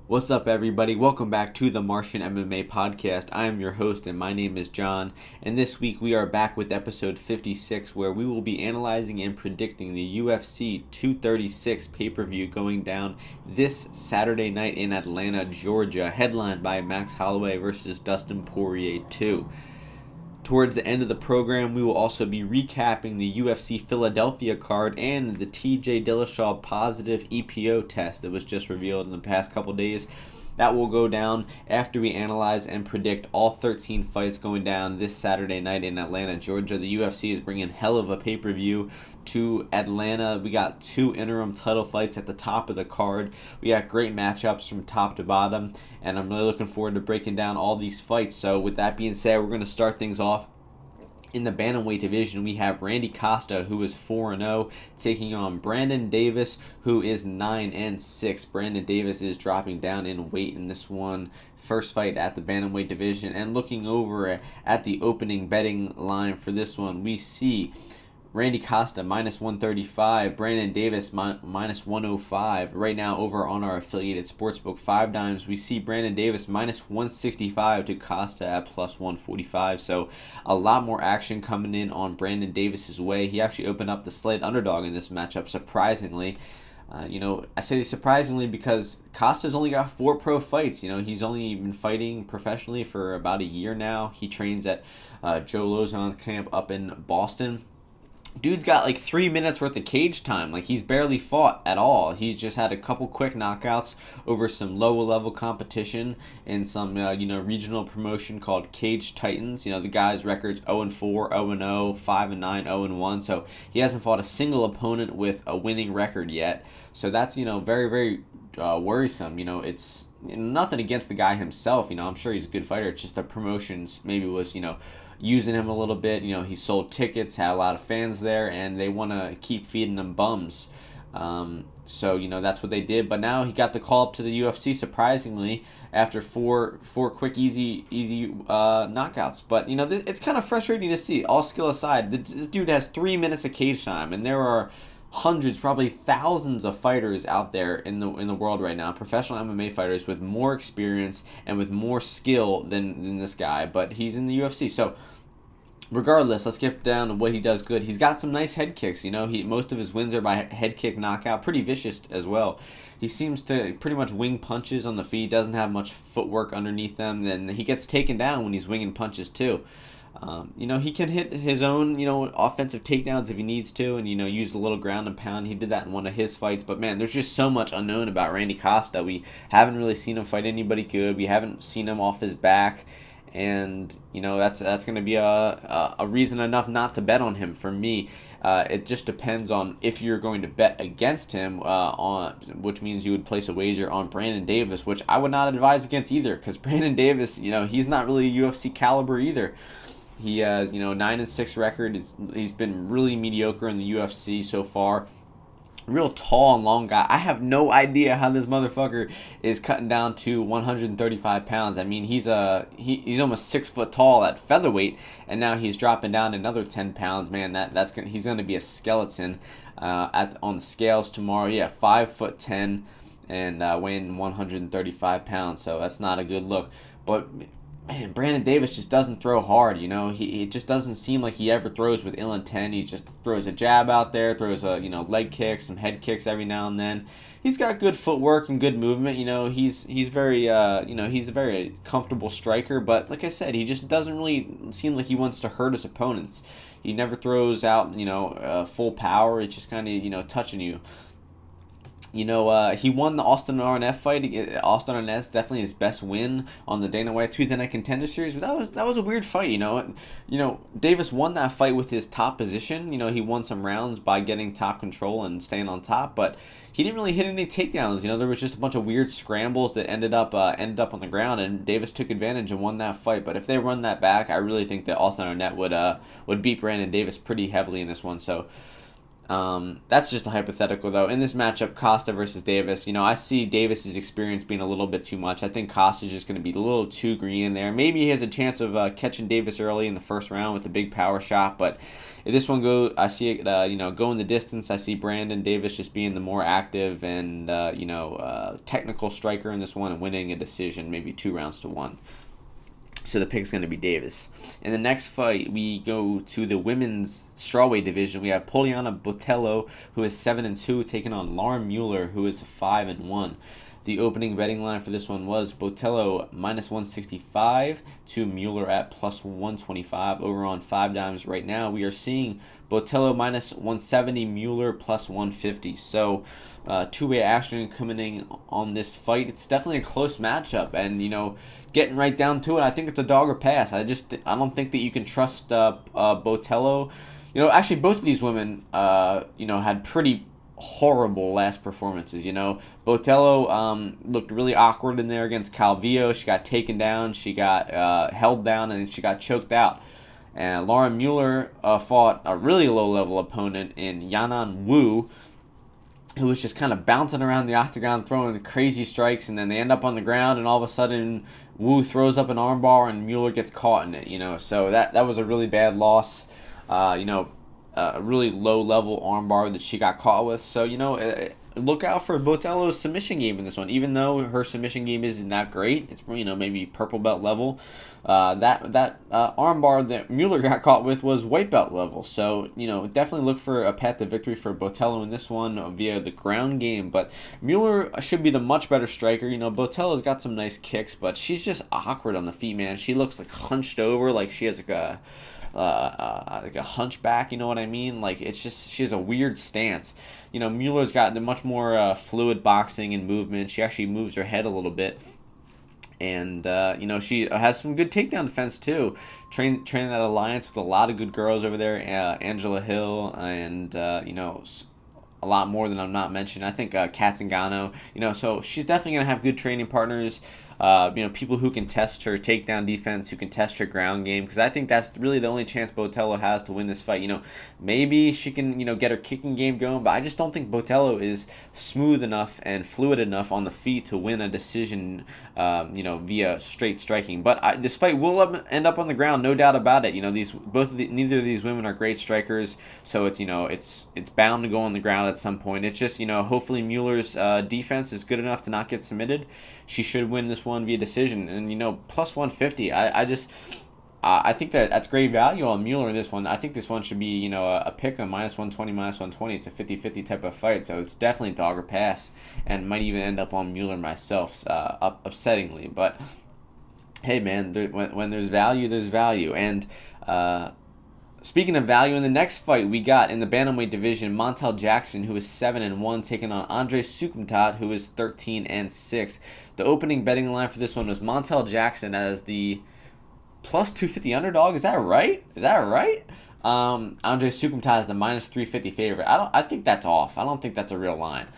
What's up, everybody? Welcome back to the Martian MMA podcast. I am your host, and my name is John. And this week we are back with episode 56, where we will be analyzing and predicting the UFC 236 pay-per-view going down this Saturday night in Atlanta, Georgia, headlined by Max Holloway versus Dustin Poirier 2. Towards the end of the program, we will also be recapping the UFC Philadelphia card and the TJ Dillashaw positive EPO test that was just revealed in the past couple days. That will go down after we analyze and predict all 13 fights going down this Saturday night in Atlanta, Georgia. The UFC is bringing hell of a pay-per-view to Atlanta. We got 2 interim title fights at the top of the card. We got great matchups from top to bottom, and I'm really looking forward to breaking down all these fights. So with that being said, we're going to start things off. In the bantamweight division, we have Randy Costa, who is 4-0, taking on Brandon Davis, who is 9-6. Brandon Davis is dropping down in weight in this one. First fight at the bantamweight division. And looking over at the opening betting line for this one, we see Randy Costa minus 135, Brandon Davis minus 105. Right now over on our affiliated sportsbook 5Dimes, we see Brandon Davis minus 165 to Costa at plus 145. So a lot more action coming in on Brandon Davis's way. He actually opened up the slight underdog in this matchup, surprisingly. I say surprisingly because Costa's only got 4 pro fights. He's only been fighting professionally for about a year now. He trains at Joe Lozon's camp up in Boston. Dude's got like 3 minutes worth of cage time. Like, he's barely fought at all. He's just had a couple quick knockouts over some lower level competition in some regional promotion called Cage Titans. The guy's record's 0-4, 0-0, 5-9, 0-1. So he hasn't fought a single opponent with a winning record yet. So that's very, very worrisome. It's nothing against the guy himself. I'm sure he's a good fighter. It's just the promotions maybe was using him a little bit. He sold tickets, had a lot of fans there, and they want to keep feeding them bums. So that's what they did. But now he got the call up to the UFC, surprisingly, after four quick, easy knockouts. But it's kind of frustrating to see. All skill aside, this dude has 3 minutes of cage time, and there are hundreds, probably thousands of fighters out there in the world right now, professional MMA fighters with more experience and with more skill than this guy, but he's in the UFC. So regardless, let's get down to what he does good. He's got some nice head kicks. Most of his wins are by head kick knockout, pretty vicious as well. He seems to pretty much wing punches on the feet, doesn't have much footwork underneath them, then he gets taken down when he's winging punches too. He can hit his own, offensive takedowns if he needs to, and, use a little ground and pound. He did that in one of his fights. But, man, there's just so much unknown about Randy Costa. We haven't really seen him fight anybody good. We haven't seen him off his back. And, that's going to be a reason enough not to bet on him for me. It just depends on if you're going to bet against him, which means you would place a wager on Brandon Davis, which I would not advise against either, because Brandon Davis, he's not really a UFC caliber either. He has, 9-6 record. He's been really mediocre in the UFC so far. Real tall and long guy. I have no idea how this motherfucker is cutting down to 135 pounds. I mean, he's almost 6 foot tall at featherweight, and now he's dropping down another 10 pounds. Man, he's gonna be a skeleton on the scales tomorrow. Yeah, 5'10" and weighing 135 pounds. So that's not a good look. But man, Brandon Davis just doesn't throw hard, It just doesn't seem like he ever throws with ill intent. He just throws a jab out there, throws a, leg kicks, some head kicks every now and then. He's got good footwork and good movement, He's very, he's a very comfortable striker. But like I said, he just doesn't really seem like he wants to hurt his opponents. He never throws out, full power. It's just kind of, touching you. He won the Austin Arnett fight. Austin Arnett's definitely his best win on the Dana White Tuesday Night Contender Series. But that was a weird fight. Davis won that fight with his top position. He won some rounds by getting top control and staying on top, but he didn't really hit any takedowns. There was just a bunch of weird scrambles that ended up on the ground, and Davis took advantage and won that fight. But if they run that back, I really think that Austin Arnett would beat Brandon Davis pretty heavily in this one. So That's just a hypothetical, though. In this matchup, Costa versus Davis, I see Davis's experience being a little bit too much. I think Costa's just going to be a little too green in there. Maybe he has a chance of catching Davis early in the first round with a big power shot, but if this one goes, I see it, going the distance. I see Brandon Davis just being the more active and, technical striker in this one and winning a decision, maybe 2-1. So the pick's going to be Davis. In the next fight, we go to the women's strawweight division. We have Poliana Botelho, who is 7-2, taking on Lauren Mueller, who is 5-1. The opening betting line for this one was Botelho -165 to Mueller at +125. Over on 5 Dimes right now, we are seeing Botelho -170, Mueller +150. So two-way action coming in on this fight. It's definitely a close matchup, and getting right down to it, I think it's a dog or pass. I don't think that you can trust Botelho. Actually, both of these women, had pretty horrible last performances. Botelho looked really awkward in there against Calvillo. She got taken down, she got held down, and she got choked out. And Lauren Mueller fought a really low-level opponent in Yanan Wu, who was just kind of bouncing around the octagon, throwing crazy strikes, and then they end up on the ground, and all of a sudden Wu throws up an armbar, and Mueller gets caught in it. So that was a really bad loss. A really low-level armbar that she got caught with. So, look out for Botelho's submission game in this one. Even though her submission game isn't that great, it's, maybe purple belt level. That armbar that Mueller got caught with was white belt level. So, definitely look for a path to victory for Botelho in this one via the ground game. But Mueller should be the much better striker. Botelho's got some nice kicks, but she's just awkward on the feet, man. She looks like hunched over, like she has like a hunchback, you know what I mean? Like, it's just, she has a weird stance. Mueller's got the much more fluid boxing and movement. She actually moves her head a little bit. And, she has some good takedown defense, too. Training at Alliance with a lot of good girls over there. Angela Hill and, a lot more than I'm not mentioning. I think Kat Zingano, so she's definitely going to have good training partners. People who can test her takedown defense, who can test her ground game, because I think that's really the only chance Botelho has to win this fight. Maybe she can, get her kicking game going, but I just don't think Botelho is smooth enough and fluid enough on the feet to win a decision, via straight striking. But this fight will end up on the ground, no doubt about it. Neither of these women are great strikers, so it's bound to go on the ground at some point. It's just, hopefully Mueller's defense is good enough to not get submitted. She should win this one via decision, and +150. I think that's great value on Mueller in this one. I think this one should be a pick on -120, -120. It's a 50-50 type of fight, so it's definitely dog or pass, and might even end up on Mueller myself, upsettingly. But hey, man, when there's value, there's value. And speaking of value, in the next fight we got in the bantamweight division, Montel Jackson, who is 7-1, taking on Andre Sukumtat, who is 13-6. The opening betting line for this one was Montel Jackson as the +250 underdog. Is that right? Andre Sukumtat is the -350 favorite. I think that's off. I don't think that's a real line.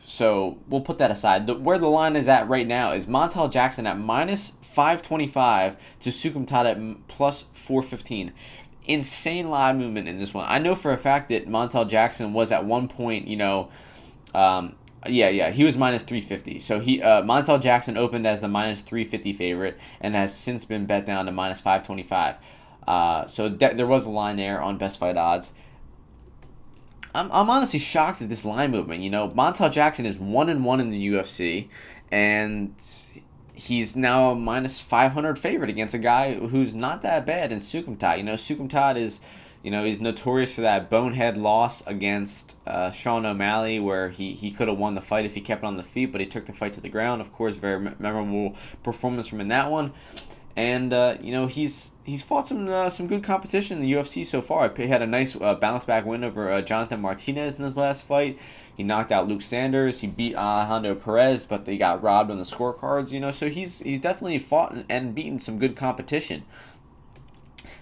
So we'll put that aside. Where the line is at right now is Montel Jackson at -525 to Sukumtat at +415. Insane line movement in this one. I know for a fact that Montel Jackson was at one point, he was -350. So Montel Jackson opened as the -350 favorite and has since been bet down to -525. So there was a line there on Best Fight Odds. I'm honestly shocked at this line movement. Montel Jackson is 1-1 in the UFC, and he's now a -500 favorite against a guy who's not that bad in Sukumtat. Sukumtat is, he's notorious for that bonehead loss against Sean O'Malley, where he could have won the fight if he kept it on the feet, but he took the fight to the ground. Of course, very memorable performance from him in that one. And he's fought some good competition in the UFC so far. He had a nice bounce back win over Jonathan Martinez in his last fight. He knocked out Luke Sanders. He beat Alejandro Perez, but they got robbed on the scorecards. So he's definitely fought and beaten some good competition.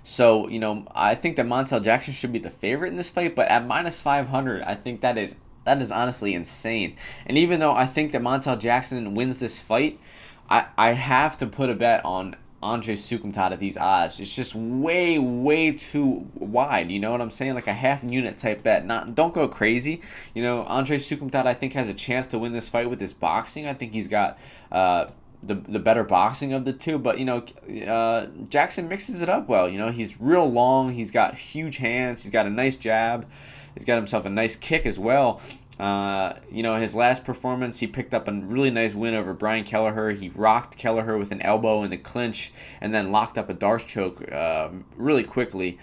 So I think that Montel Jackson should be the favorite in this fight, but at -500, I think that is honestly insane. And even though I think that Montel Jackson wins this fight, I have to put a bet on Andre Sukumtat at these odds. It's just way too wide. You know what I'm saying? Like a half unit type bet. Don't go crazy. You know, Andre Sukumtat I think has a chance to win this fight with his boxing. I think he's got the better boxing of the two. But you know, Jackson mixes it up well. You know, he's real long. He's got huge hands. He's got a nice jab. He's got himself a nice kick as well. You know, in his last performance, he picked up a really nice win over Brian Kelleher. He rocked Kelleher with an elbow in the clinch and then locked up a Darce choke really quickly.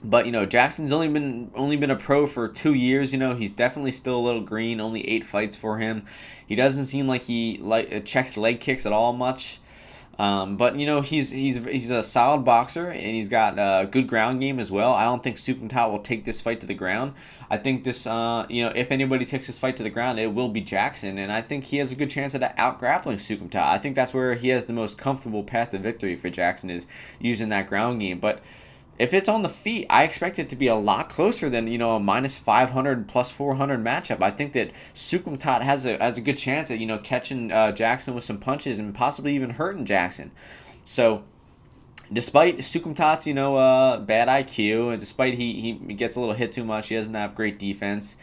But you know, Jackson's only been a pro for 2 years. You know, he's definitely still a little green. Only 8 fights for him. He doesn't seem like he checks leg kicks at all much. But you know, he's a solid boxer, and he's got a good ground game as well. I don't think Sukumtat will take this fight to the ground. I think this, you know, if anybody takes this fight to the ground, it will be Jackson, and I think he has a good chance at out grappling Sukumtat. I think that's where he has the most comfortable path to victory for Jackson, is using that ground game. But if it's on the feet, I expect it to be a lot closer than, you know, a minus 500 plus 400 matchup. I think that Sukumtat has a good chance at, you know, catching Jackson with some punches and possibly even hurting Jackson. So despite Sukumtat's, you know, bad IQ, and despite he gets a little hit too much, he doesn't have great defense,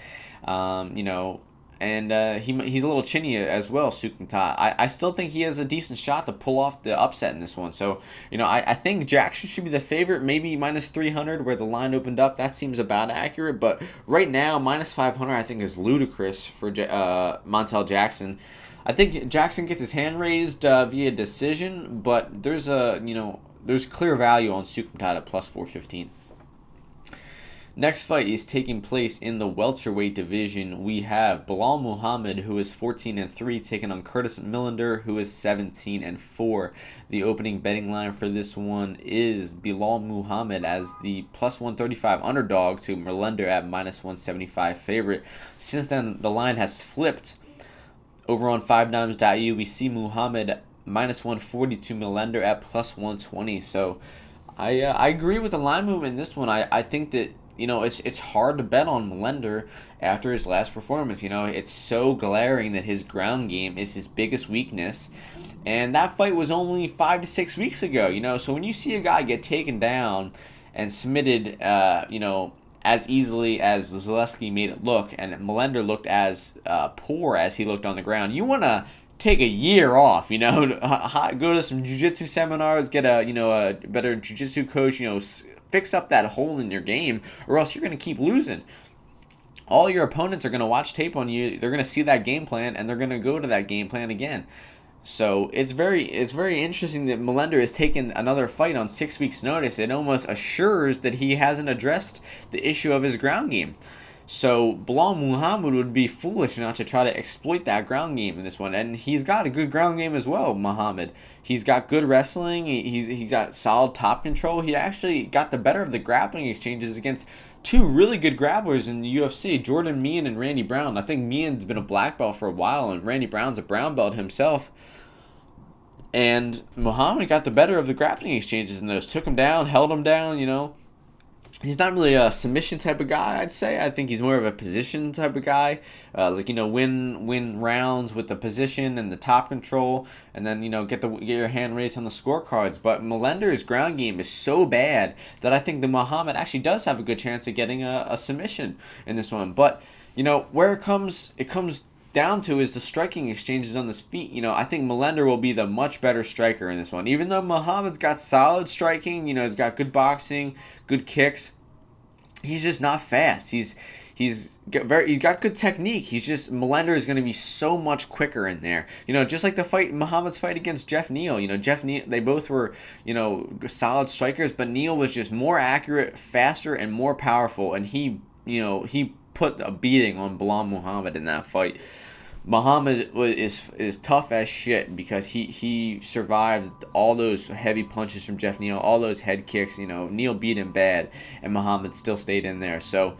you know, and he's a little chinny as well, Sukumtat. I still think he has a decent shot to pull off the upset in this one. So, you know, I think Jackson should be the favorite, maybe minus 300 where the line opened up. That seems about accurate. But right now, minus 500 I think is ludicrous for Montel Jackson. I think Jackson gets his hand raised via decision, but there's clear value on Sukumtat at plus 415. Next fight is taking place in the welterweight division. We have Bilal Muhammad, who is 14-3, taking on Curtis Millender, who is 17-4. The opening betting line for this one is Bilal Muhammad as the plus 135 underdog to Millender at minus 175 favorite. Since then, the line has flipped. Over on 5dimes.eu, we see Muhammad minus 140 to Millender at plus 120. So I agree with the line movement in this one. I think that, you know, it's hard to bet on Millender after his last performance. You know, it's so glaring that his ground game is his biggest weakness. And that fight was only 5 to 6 weeks ago, you know. So when you see a guy get taken down and submitted, you know, as easily as Zaleski made it look, and Millender looked as poor as he looked on the ground, you want to take a year off, you know, go to some jiu-jitsu seminars, get a better jiu-jitsu coach, you know, fix up that hole in your game, or else you're going to keep losing. All your opponents are going to watch tape on you. They're going to see that game plan, and they're going to go to that game plan again. So it's very interesting that Millender has taken another fight on 6 weeks' notice. It almost assures that he hasn't addressed the issue of his ground game. So Bilal Muhammad would be foolish not to try to exploit that ground game in this one. And he's got a good ground game as well, Muhammad. He's got good wrestling. He's got solid top control. He actually got the better of the grappling exchanges against two really good grapplers in the UFC, Jordan Meehan and Randy Brown. I think Meehan's been a black belt for a while, and Randy Brown's a brown belt himself. And Muhammad got the better of the grappling exchanges in those. Took him down, held him down, you know. He's not really a submission type of guy, I'd say. I think he's more of a position type of guy. Like, you know, win rounds with the position and the top control, and then, you know, get your hand raised on the scorecards. But Millender's ground game is so bad that I think the Muhammad actually does have a good chance of getting a submission in this one. But, you know, where it comes down to is the striking exchanges on his feet. You know, I think Millender will be the much better striker in this one. Even though Muhammad's got solid striking, you know, he's got good boxing, good kicks, he's just not fast. He's got good technique. He's just, Millender is going to be so much quicker in there. You know, just like Muhammad's fight against Jeff Neal. You know, Jeff Neal, they both were, you know, solid strikers, but Neal was just more accurate, faster, and more powerful, and he put a beating on Bilal Muhammad in that fight. Muhammad is tough as shit because he survived all those heavy punches from Jeff Neal, all those head kicks. You know, Neal beat him bad, and Muhammad still stayed in there. So,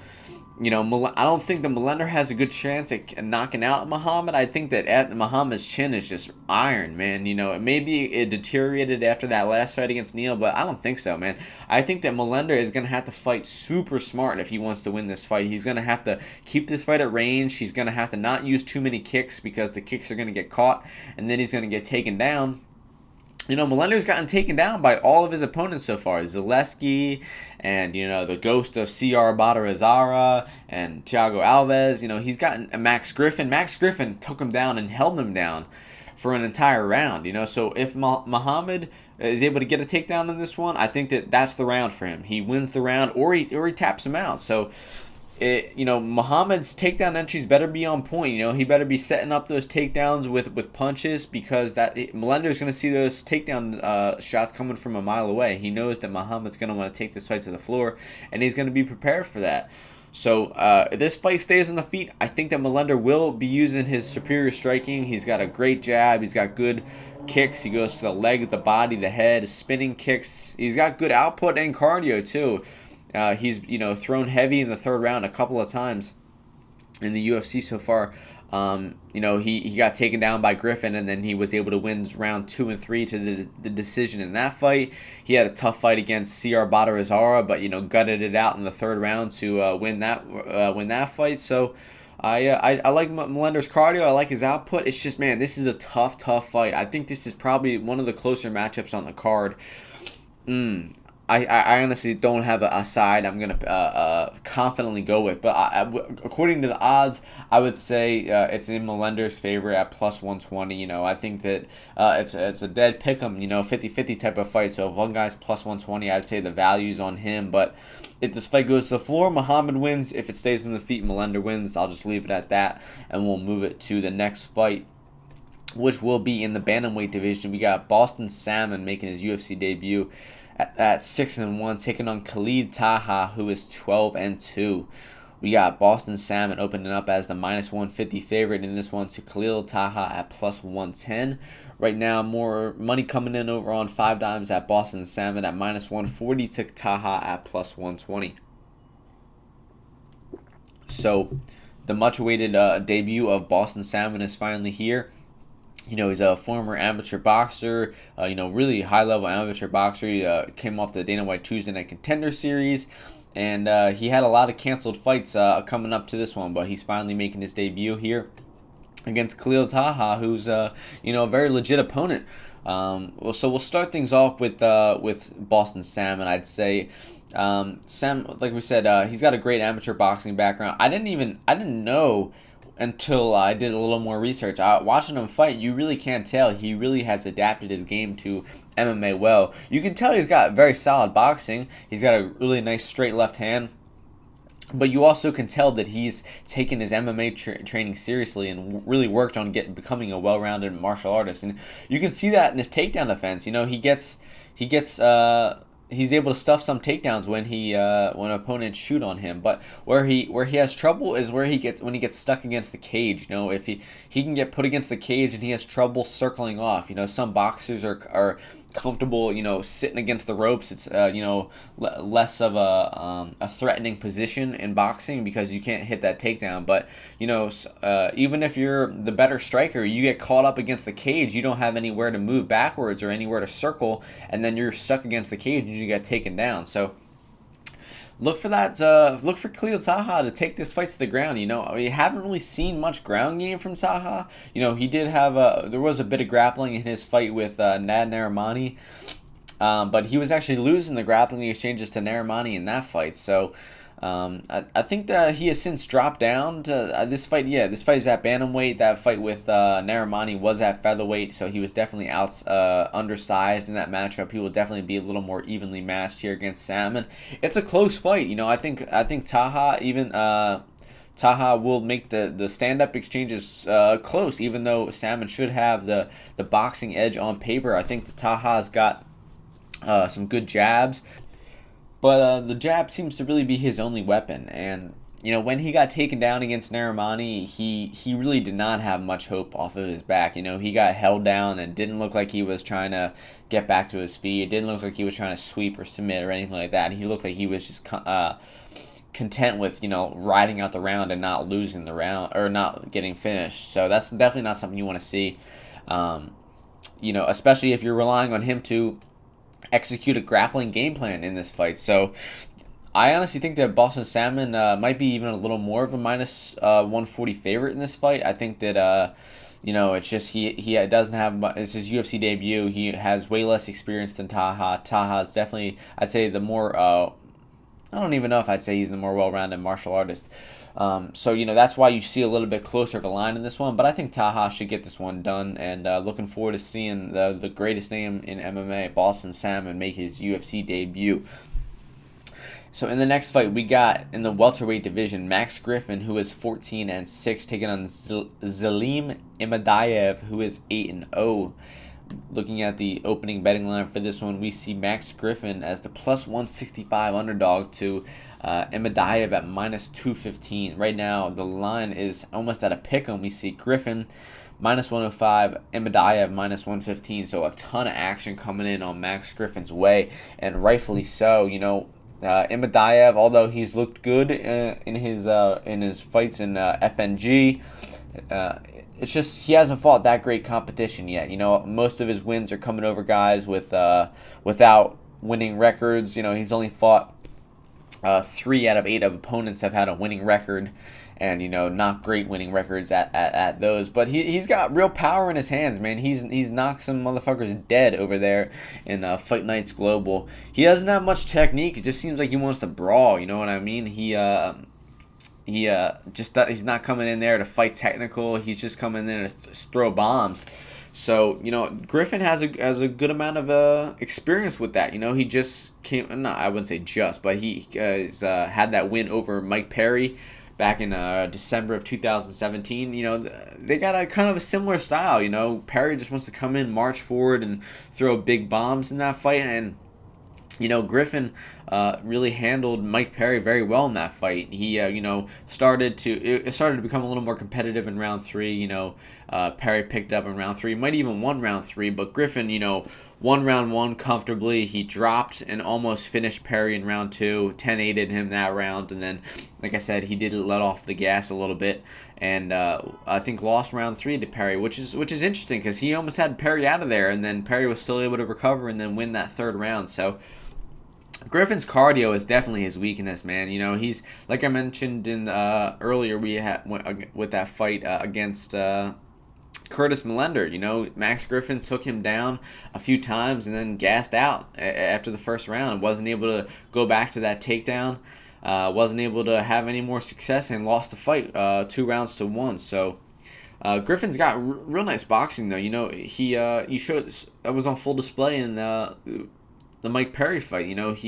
you know, I don't think the Millender has a good chance at knocking out Muhammad. I think that Muhammad's chin is just iron, man. You know, maybe it deteriorated after that last fight against Neal, but I don't think so, man. I think that Millender is going to have to fight super smart if he wants to win this fight. He's going to have to keep this fight at range. He's going to have to not use too many kicks because the kicks are going to get caught, and then he's going to get taken down. Melender's gotten taken down by all of his opponents so far. Zaleski and, the ghost of C.R. Badarazara and Thiago Alves. He's gotten Max Griffin. Max Griffin took him down and held him down for an entire round. So if Muhammad is able to get a takedown in this one, I think that's the round for him. He wins the round or he taps him out. So Muhammad's takedown entries better be on point. He better be setting up those takedowns with punches, because Melender's going to see those takedown shots coming from a mile away. He knows that Muhammad's going to want to take this fight to the floor, and he's going to be prepared for that. So if this fight stays on the feet, I think that Melender will be using his superior striking. He's got a great jab. He's got good kicks. He goes to the leg, the body, the head, spinning kicks. He's got good output and cardio too. He's thrown heavy in the third round a couple of times in the UFC so far. He got taken down by Griffin, and then he was able to win round 2 and 3 to the decision in that fight. He had a tough fight against C.R. Badarazara, but gutted it out in the third round to win that fight. So I like Melender's cardio. I like his output. It's just, man, this is a tough fight. I think this is probably one of the closer matchups on the card. I honestly don't have a side I'm going to confidently go with. But according to the odds, I would say it's in Melender's favor at plus 120. I think that it's a dead pick'em, 50-50 type of fight. So if one guy's plus 120, I'd say the value's on him. But if this fight goes to the floor, Muhammad wins. If it stays on the feet, Melender wins. I'll just leave it at that, and we'll move it to the next fight, which will be in the bantamweight division. We got Boston Salmon making his UFC debut at 6-1, taking on Khalid Taha, who is 12-2. We got Boston Salmon opening up as the minus 150 favorite in this one to Khalid Taha at plus 110. Right now, more money coming in over on 5 Dimes at Boston Salmon at minus 140 to Taha at plus 120. So the much-awaited debut of Boston Salmon is finally here. He's a former amateur boxer, really high-level amateur boxer. He came off the Dana White Tuesday Night Contender Series, and he had a lot of canceled fights coming up to this one, but he's finally making his debut here against Khalil Taha, who's a very legit opponent. So we'll start things off with Boston Salmon. I'd say Sam, like we said, he's got a great amateur boxing background. I didn't know until I did a little more research. Watching him fight, you really can't tell. He really has adapted his game to MMA well. You can tell he's got very solid boxing. He's got a really nice straight left hand. But you also can tell that he's taken his MMA training seriously and really worked on becoming a well-rounded martial artist. And you can see that in his takedown defense. He's able to stuff some takedowns when opponents shoot on him. But where he has trouble is when he gets stuck against the cage. If he can get put against the cage and he has trouble circling off. Some boxers are comfortable, sitting against the ropes. It's less of a threatening position in boxing because you can't hit that takedown. But even if you're the better striker, you get caught up against the cage. You don't have anywhere to move backwards or anywhere to circle, and then you're stuck against the cage and you get taken down. So look for that. Look for Khalil Taha to take this fight to the ground. We haven't really seen much ground game from Taha. He did have there was a bit of grappling in his fight with Nad Narimani, but he was actually losing the grappling exchanges to Narimani in that fight. So I think that he has since dropped down to this fight. Yeah, this fight is at bantamweight. That fight with Narimani was at featherweight, so he was definitely undersized in that matchup. He will definitely be a little more evenly matched here against Salmon. It's a close fight. I think Taha will make the stand-up exchanges close, even though Salmon should have the boxing edge on paper. I think that Taha's got some good jabs. But the jab seems to really be his only weapon. And, when he got taken down against Narimani, he really did not have much hope off of his back. He got held down and didn't look like he was trying to get back to his feet. It didn't look like he was trying to sweep or submit or anything like that. He looked like he was just content with, riding out the round and not losing the round or not getting finished. So that's definitely not something you want to see, especially if you're relying on him to execute a grappling game plan in this fight. So I honestly think that Boston Salmon might be even a little more of a minus 140 favorite in this fight. I think that It's just he doesn't have much. It's his UFC debut. He has way less experience than Taha. Taha's definitely, I'd say, the more. I don't even know if I'd say he's the more well-rounded martial artist. So that's why you see a little bit closer of a line in this one. But I think Taha should get this one done, and looking forward to seeing the greatest name in MMA, Boston Salmon, make his UFC debut. So in the next fight, we got in the welterweight division, Max Griffin, who is 14-6, taking on Zelim Imadaev, who is 8-0. Looking at the opening betting line for this one, we see Max Griffin as the plus 165 underdog to Imadaev at minus 215. Right now, the line is almost at a pick'em. We see Griffin minus 105, Imadaev minus 115. So a ton of action coming in on Max Griffin's way, and rightfully so. Imadaev, although he's looked good in his fights in FNG, it's just he hasn't fought that great competition yet. Most of his wins are coming over guys without winning records. He's only fought 3 out of 8 of opponents have had a winning record, and not great winning records at those. But he's got real power in his hands, man. He's knocked some motherfuckers dead over there in Fight Nights Global. He doesn't have much technique. It just seems like he wants to brawl. You know what I mean? He's not coming in there to fight technical. He's just coming in to throw bombs. So Griffin has a good amount of experience with that. He just came. No, I wouldn't say just, but he had that win over Mike Perry back in December of 2017. They got a kind of a similar style. Perry just wants to come in, march forward, and throw big bombs in that fight, and Griffin really handled Mike Perry very well in that fight. He, started to become a little more competitive in round 3. Perry picked up in round 3, might even won round 3, but Griffin, won round 1 comfortably. He dropped and almost finished Perry in round 2, 10-8'd him that round, and then, like I said, he did let off the gas a little bit, and I think lost round 3 to Perry, which is interesting because he almost had Perry out of there, and then Perry was still able to recover and then win that 3rd round. So Griffin's cardio is definitely his weakness, man. He's, like I mentioned in earlier, we had with that fight against Curtis Millender. Max Griffin took him down a few times and then gassed out after the first round. Wasn't able to go back to that takedown. Wasn't able to have any more success and lost the fight 2-1. So Griffin's got real nice boxing, though. He showed that was on full display in the Mike Perry fight.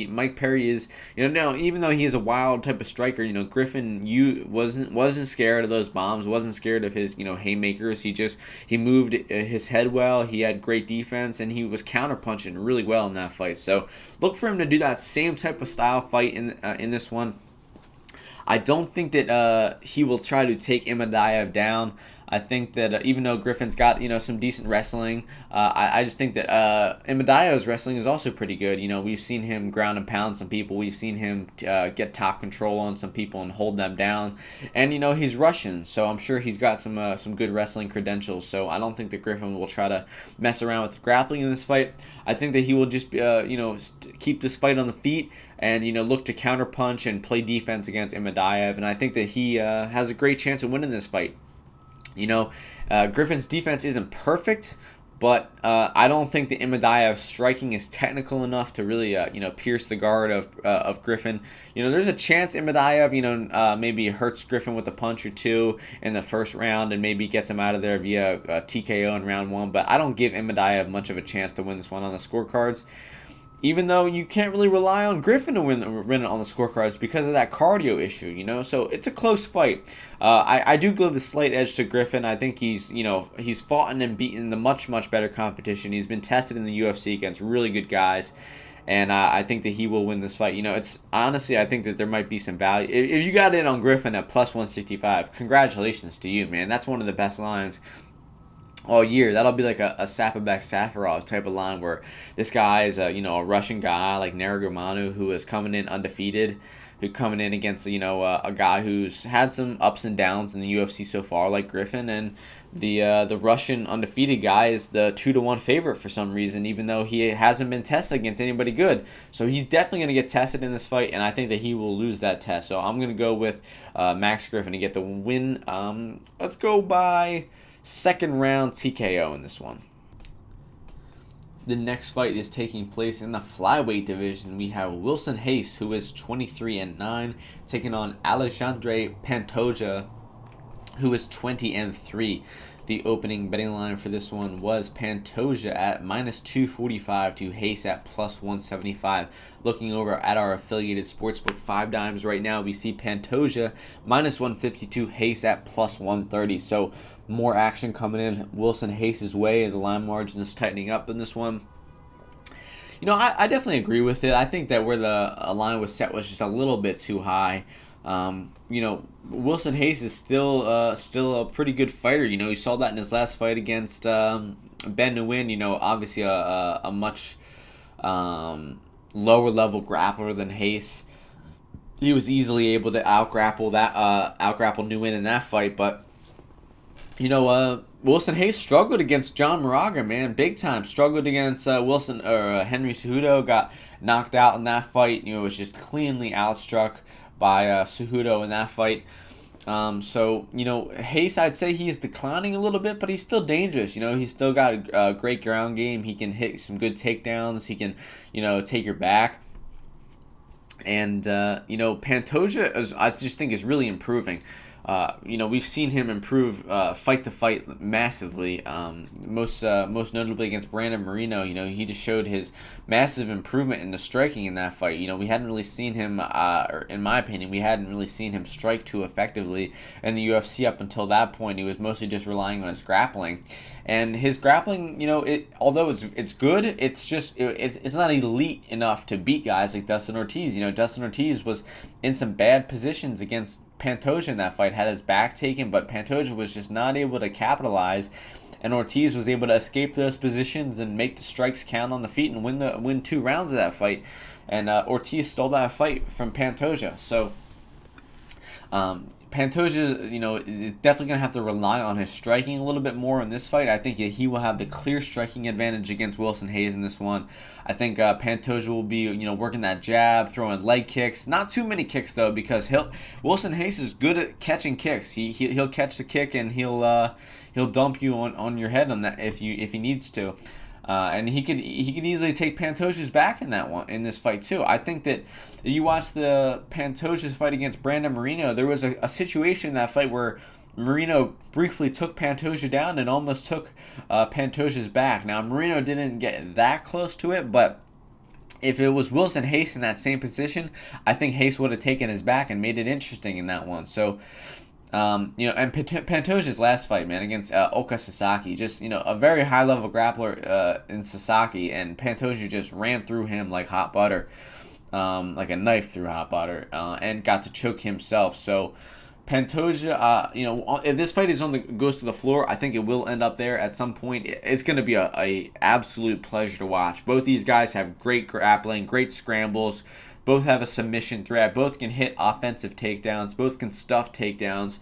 Mike Perry is, now even though he is a wild type of striker, Griffin wasn't scared of those bombs, wasn't scared of his haymakers. He moved his head well. He had great defense, and he was counterpunching really well in that fight. So look for him to do that same type of style fight in this one. I don't think that he will try to take Imadaev down. I think that even though Griffin's got some decent wrestling, I just think that Imadaev's wrestling is also pretty good. We've seen him ground and pound some people. We've seen him get top control on some people and hold them down. And he's Russian, so I'm sure he's got some good wrestling credentials. So I don't think that Griffin will try to mess around with the grappling in this fight. I think that he will just keep this fight on the feet and look to counterpunch and play defense against Imadaev. And I think that he has a great chance of winning this fight. Griffin's defense isn't perfect, but I don't think the Imadaev striking is technical enough to really, pierce the guard of Griffin. There's a chance Imadaev, maybe hurts Griffin with a punch or two in the first round and maybe gets him out of there via TKO in round 1. But I don't give Imadaev much of a chance to win this one on the scorecards. Even though you can't really rely on Griffin to win it on the scorecards because of that cardio issue, So it's a close fight. I do give the slight edge to Griffin. I think he's fought and beaten the much better competition. He's been tested in the UFC against really good guys, and I think that he will win this fight. It's honestly, I think that there might be some value if you got in on Griffin at plus 165. Congratulations to you, man. That's one of the best lines all year. That'll be like a Sapabek Safarov type of line where this guy is a Russian guy like Nurmagomedov who is coming in undefeated, who coming in against a guy who's had some ups and downs in the UFC so far like Griffin, and the Russian undefeated guy is the 2-1 favorite for some reason, even though he hasn't been tested against anybody good. So he's definitely going to get tested in this fight, and I think that he will lose that test. So I'm going to go with Max Griffin to get the win. Let's go by second round TKO in this one. The next fight is taking place in the flyweight division. We have Wilson Reis, who is 23-9, taking on Alexandre Pantoja, who is 20-3. The opening betting line for this one was Pantoja at -245 to Reis at +175. Looking over at our affiliated sportsbook 5 Dimes right now, we see Pantoja -152, Reis at +130. So more action coming in Wilson Reis' way. The line margin is tightening up in this one. I definitely agree with it. I think that where the line was set was just a little bit too high. Wilson Reis is still a pretty good fighter. You saw that in his last fight against Ben Nguyen. Obviously a much lower level grappler than Reis. He was easily able to outgrapple Nguyen in that fight, but Wilson Reis struggled against John Moraga, man, big time. Struggled against Henry Cejudo, got knocked out in that fight. Was just cleanly outstruck by Cejudo in that fight. Reis, I'd say he is declining a little bit, but he's still dangerous. He's still got a great ground game. He can hit some good takedowns. He can, take your back. And, Pantoja, I just think is really improving. We've seen him improve fight to fight massively. Most notably against Brandon Moreno. He just showed his massive improvement in the striking in that fight. We hadn't really seen him, or in my opinion, we hadn't really seen him strike too effectively in the UFC up until that point. He was mostly just relying on his grappling. And his grappling, although it's good, it's not elite enough to beat guys like Dustin Ortiz. Dustin Ortiz was in some bad positions against Pantoja in that fight, had his back taken, but Pantoja was just not able to capitalize, and Ortiz was able to escape those positions and make the strikes count on the feet and win 2 rounds of that fight. And Ortiz stole that fight from Pantoja. So Pantoja, is definitely going to have to rely on his striking a little bit more in this fight. I think he will have the clear striking advantage against Wilson Reis in this one. I think Pantoja will be, working that jab, throwing leg kicks. Not too many kicks, though, because Wilson Reis is good at catching kicks. He'll catch the kick and he'll dump you on your head on that if he needs to. And he could easily take Pantoja's back in this fight too. I think that if you watch the Pantoja's fight against Brandon Moreno, there was a situation in that fight where Moreno briefly took Pantoja down and almost took Pantoja's back. Now Moreno didn't get that close to it, but if it was Wilson Reis in that same position, I think Reis would have taken his back and made it interesting in that one. So. And Pantoja's last fight, man, against Oka Sasaki, just, a very high-level grappler in Sasaki, and Pantoja just ran through him like hot butter, like a knife through hot butter, and got to choke himself. So Pantoja, if this fight goes to the floor, I think it will end up there at some point. It's going to be a absolute pleasure to watch. Both these guys have great grappling, great scrambles. Both have a submission threat. Both can hit offensive takedowns. Both can stuff takedowns.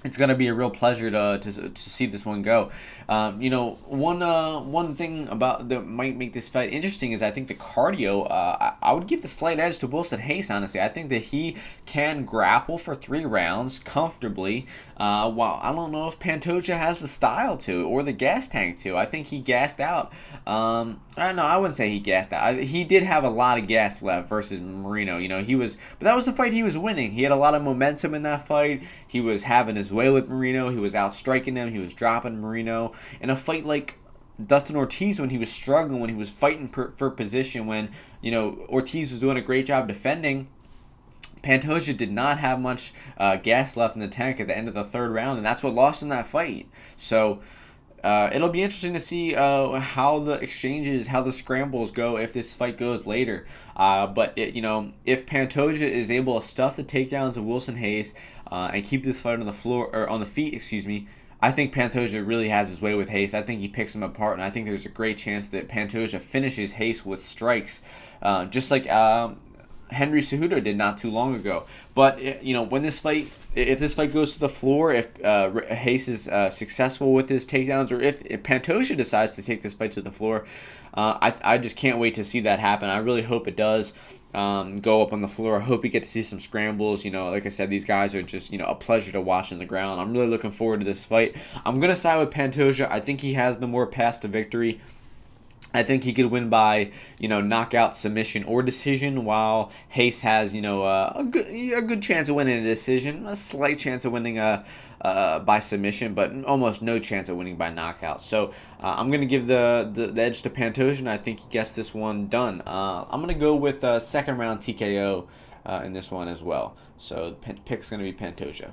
It's going to be a real pleasure to see this one go. One thing about that might make this fight interesting is I think the cardio. I would give the slight edge to Wilson Reis, honestly. I think that he can grapple for 3 rounds comfortably. While I don't know if Pantoja has the style to or the gas tank to. I think he gassed out. I wouldn't say he gassed out. He did have a lot of gas left versus Moreno. But that was a fight he was winning. He had a lot of momentum in that fight. He was having his way with Moreno. He was outstriking him. He was dropping Moreno. In a fight like Dustin Ortiz, when he was struggling, when he was fighting for position, when Ortiz was doing a great job defending, Pantoja did not have much gas left in the tank at the end of the 3rd round, and that's what lost him that fight. So it'll be interesting to see how the exchanges, how the scrambles go if this fight goes later. But if Pantoja is able to stuff the takedowns of Wilson Reis and keep this fight on the floor or on the feet, I think Pantoja really has his way with Reis. I think he picks him apart, and I think there's a great chance that Pantoja finishes Reis with strikes, just like Henry Cejudo did not too long ago. But if this fight goes to the floor, if Reis is successful with his takedowns, or if Pantoja decides to take this fight to the floor, I just can't wait to see that happen. I really hope it does. go up on the floor. I hope we get to see some scrambles. Like I said, these guys are just, a pleasure to watch on the ground. I'm really looking forward to this fight. I'm going to side with Pantoja. I think he has the more path to victory. I think he could win by, knockout, submission, or decision, while Hayes has, a good chance of winning a decision, a slight chance of winning by submission, but almost no chance of winning by knockout. So I'm going to give the edge to Pantoja, and I think he gets this one done. I'm going to go with second round TKO in this one as well. So the pick's going to be Pantoja.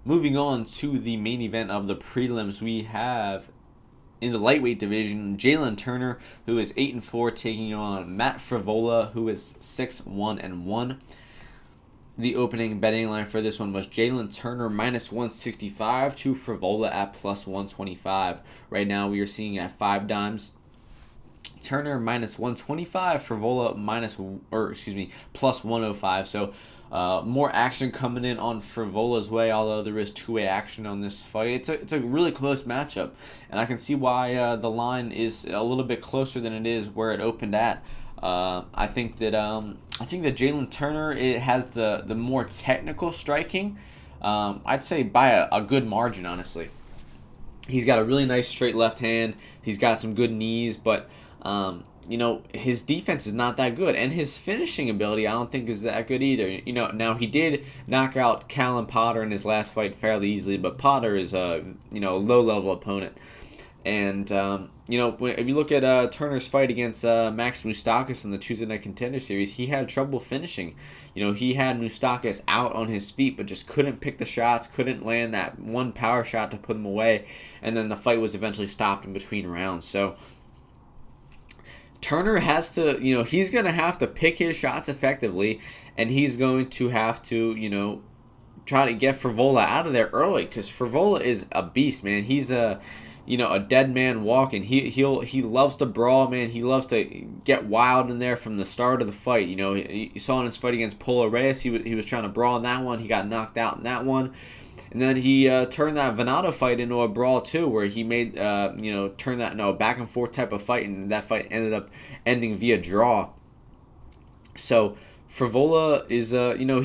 Moving on to the main event of the prelims, we have in the lightweight division, Jalen Turner, who is 8-4, taking on Matt Frevola, who is 6-1-1. The opening betting line for this one was Jalen Turner minus 165 to Frevola at plus 125. Right now, we are seeing at 5 dimes. Turner minus 125, Frevola plus 105. So more action coming in on Frivola's way, although there is two-way action on this fight. It's a really close matchup, and I can see why the line is a little bit closer than it is where it opened at. I think that Jalen Turner, it has the more technical striking. I'd say by a good margin, honestly. He's got a really nice straight left hand. He's got some good knees, but his defense is not that good, and his finishing ability I don't think is that good either. Now he did knock out Callum Potter in his last fight fairly easily, but Potter is a low-level opponent. And if you look at Turner's fight against Max Moustakis in the Tuesday Night Contender Series, he had trouble finishing. He had Moustakis out on his feet, but just couldn't pick the shots, couldn't land that one power shot to put him away, and then the fight was eventually stopped in between rounds. So Turner has to, he's going to have to pick his shots effectively, and he's going to have to, try to get Frevola out of there early, because Frevola is a beast, man. He's a dead man walking. He loves to brawl, man. He loves to get wild in there from the start of the fight. You saw in his fight against Polo Reyes, he was trying to brawl in that one. He got knocked out in that one. And then he turned that Venado fight into a brawl too, where he made turned that back and forth type of fight, and that fight ended up ending via draw. So Frevola is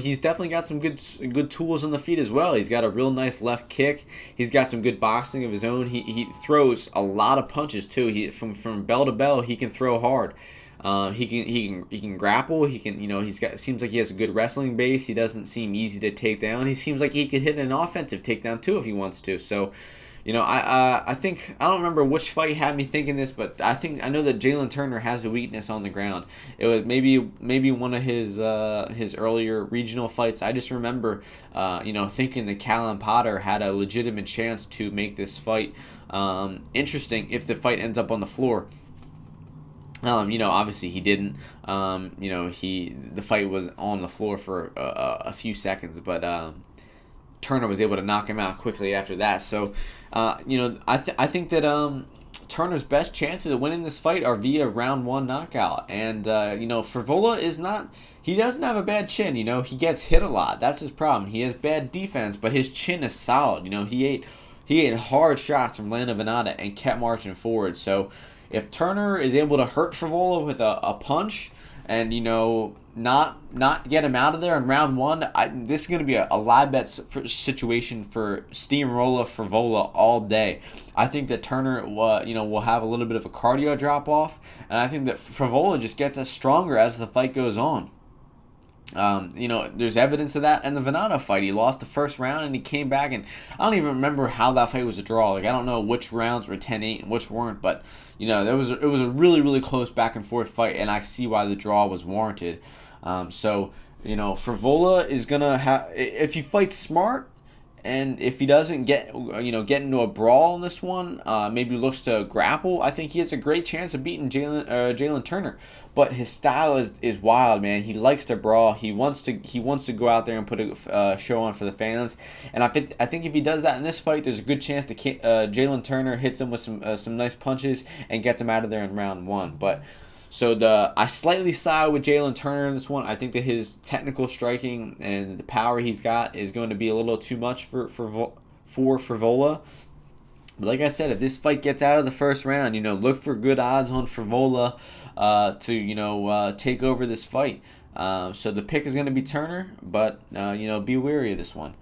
he's definitely got some good tools on the feet as well. He's got a real nice left kick. He's got some good boxing of his own. He throws a lot of punches too. He from bell to bell, he can throw hard. He can grapple. He can seems like he has a good wrestling base. He doesn't seem easy to take down. He seems like he could hit an offensive takedown too if he wants to. So, I think I don't remember which fight had me thinking this, but I know that Jalen Turner has a weakness on the ground. It was maybe one of his earlier regional fights. I just remember thinking that Callum Potter had a legitimate chance to make this fight interesting if the fight ends up on the floor. Obviously he didn't. The fight was on the floor for a few seconds, but Turner was able to knock him out quickly after that. So, I think that Turner's best chances of winning this fight are via round 1 knockout. And Frevola is not. He doesn't have a bad chin. He gets hit a lot. That's his problem. He has bad defense, but his chin is solid. He ate hard shots from Lando Venata and kept marching forward. So if Turner is able to hurt Frevola with a punch and, not get him out of there in round 1, this is going to be a live bet situation for steamroller Frevola all day. I think that Turner will have a little bit of a cardio drop-off, and I think that Frevola just gets us stronger as the fight goes on. There's evidence of that in the Venado fight. He lost the first round and he came back, and I don't even remember how that fight was a draw. Like, I don't know which rounds were 10-8 and which weren't, but it was a really, really close back and forth fight, and I see why the draw was warranted. Frevola is gonna have, if he fights smart, and if he doesn't get into a brawl in this one, maybe looks to grapple, I think he has a great chance of beating Jalen Turner. But his style is wild, man. He likes to brawl. He wants to go out there and put a show on for the fans. And I think if he does that in this fight, there's a good chance that Jalen Turner hits him with some nice punches and gets him out of there in round 1. But so I slightly side with Jalen Turner in this one. I think that his technical striking and the power he's got is going to be a little too much for Frevola. But like I said, if this fight gets out of the first round, look for good odds on Frivola to take over this fight. So the pick is going to be Turner, but be wary of this one.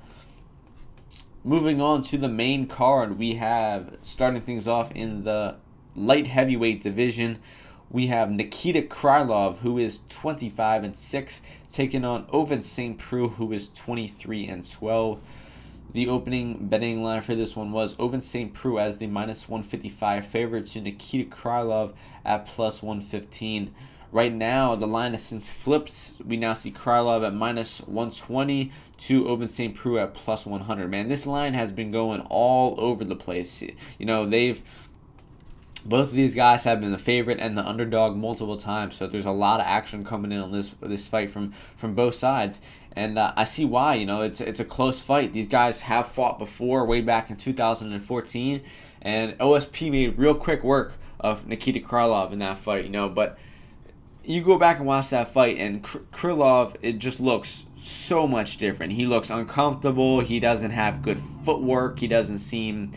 Moving on to the main card, we have, starting things off in the light heavyweight division, we have Nikita Krylov, who is 25-6, taking on Ovince St. Preux, who is 23-12. The opening betting line for this one was Ovince St. Preux as the -155 favorite to Nikita Krylov at +115. Right now, the line has since flipped. We now see Krylov at -120 to Ovince St. Preux at +100. Man, this line has been going all over the place. Both of these guys have been the favorite and the underdog multiple times, so there's a lot of action coming in on this fight from both sides, and I see why. It's a close fight. These guys have fought before, way back in 2014, and OSP made real quick work of Nikita Krylov in that fight. But you go back and watch that fight, and Krylov, it just looks so much different. He looks uncomfortable. He doesn't have good footwork. He doesn't seem,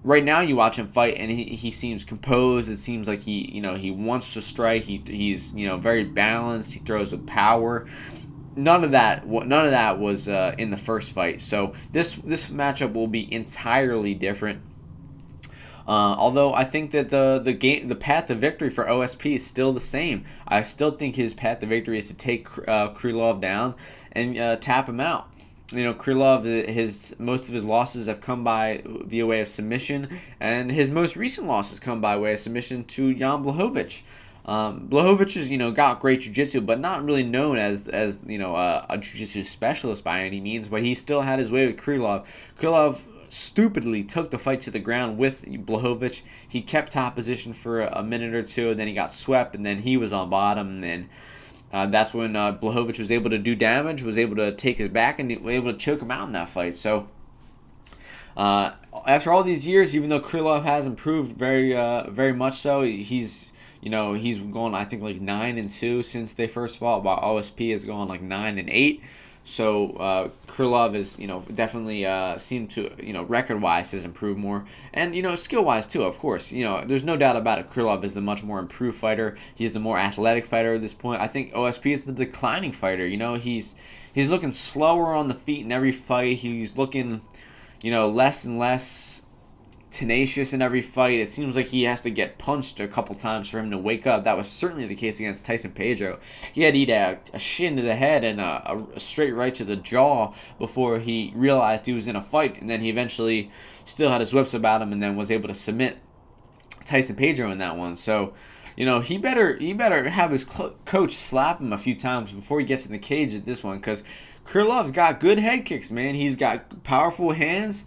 right now you watch him fight, and he seems composed. It seems like he wants to strike. He's very balanced. He throws with power. None of that was in the first fight. So this matchup will be entirely different. Although I think that the path to victory for OSP is still the same. I still think his path to victory is to take Krylov down and tap him out. Krylov, most of his losses have come by via way of submission, and his most recent losses come by way of submission to Jan Blachowicz. Blachowicz has got great jiu-jitsu, but not really known as a jiu-jitsu specialist by any means. But he still had his way with Krylov. Krylov stupidly took the fight to the ground with Blachowicz. He kept top position for a minute or two, and then he got swept, and then he was on bottom, and that's when Blachowicz was able to do damage, was able to take his back, and was able to choke him out in that fight. So after all these years, even though Krylov has improved very much so, he's gone, I think, like 9-2 since they first fought, while OSP has gone like 9-8. So Krylov is, definitely seemed to, record-wise has improved more. And, skill-wise too, of course. There's no doubt about it. Krylov is the much more improved fighter. He's the more athletic fighter at this point. I think OSP is the declining fighter. He's looking slower on the feet in every fight. He's looking, less and less tenacious in every fight. It seems like he has to get punched a couple times for him to wake up. That was certainly the case against Tyson Pedro. He had to eat a shin to the head and a straight right to the jaw before he realized he was in a fight, and then he eventually still had his whips about him and then was able to submit Tyson Pedro in that one. So he better have his coach slap him a few times before he gets in the cage at this one, because Krylov's got good head kicks, man. He's got powerful hands.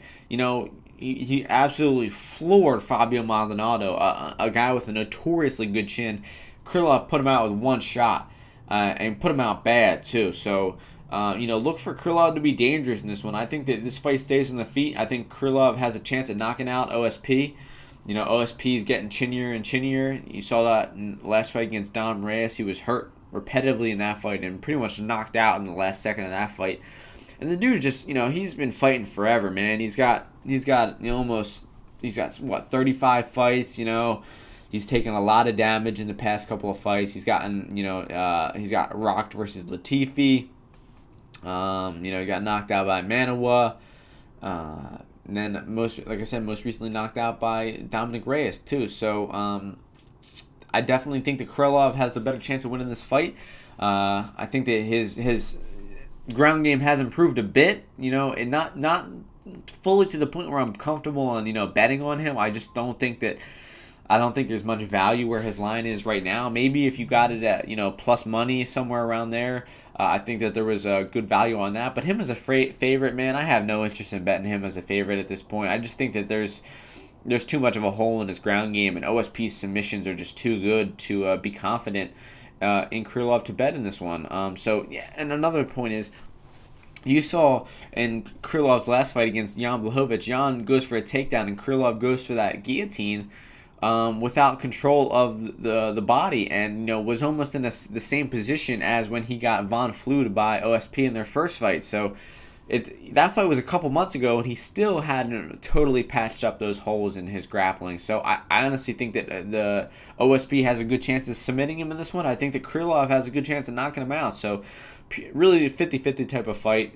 He absolutely floored Fabio Maldonado, a guy with a notoriously good chin. Krylov put him out with one shot, and put him out bad too. So, look for Krylov to be dangerous in this one. I think that this fight stays on the feet. I think Krylov has a chance at knocking out OSP. OSP is getting chinnier and chinnier. You saw that in the last fight against Don Reyes. He was hurt repetitively in that fight and pretty much knocked out in the last second of that fight. And the dude just, he's been fighting forever, man. He's got what, 35 fights, He's taken a lot of damage in the past couple of fights. He's gotten, he's got rocked versus Latifi. He got knocked out by Manawa. And then most recently knocked out by Dominic Reyes too. So I definitely think that Krylov has the better chance of winning this fight. I think that his ground game has improved a bit, and not fully to the point where I'm comfortable on, betting on him. I don't think there's much value where his line is right now. Maybe if you got it at, plus money somewhere around there, I think that there was a good value on that. But him as a favorite, man, I have no interest in betting him as a favorite at this point. I just think that there's too much of a hole in his ground game, and OSP's submissions are just too good to be confident in Krylov to bet in this one. And another point is, you saw in Krylov's last fight against Jan Blachowicz, Jan goes for a takedown and Krylov goes for that guillotine without control of the body, and was almost in the same position as when he got Von Flued by OSP in their first fight. So that fight was a couple months ago, and he still hadn't totally patched up those holes in his grappling. So I honestly think that the OSP has a good chance of submitting him in this one. I think that Krylov has a good chance of knocking him out. So really a 50-50 type of fight.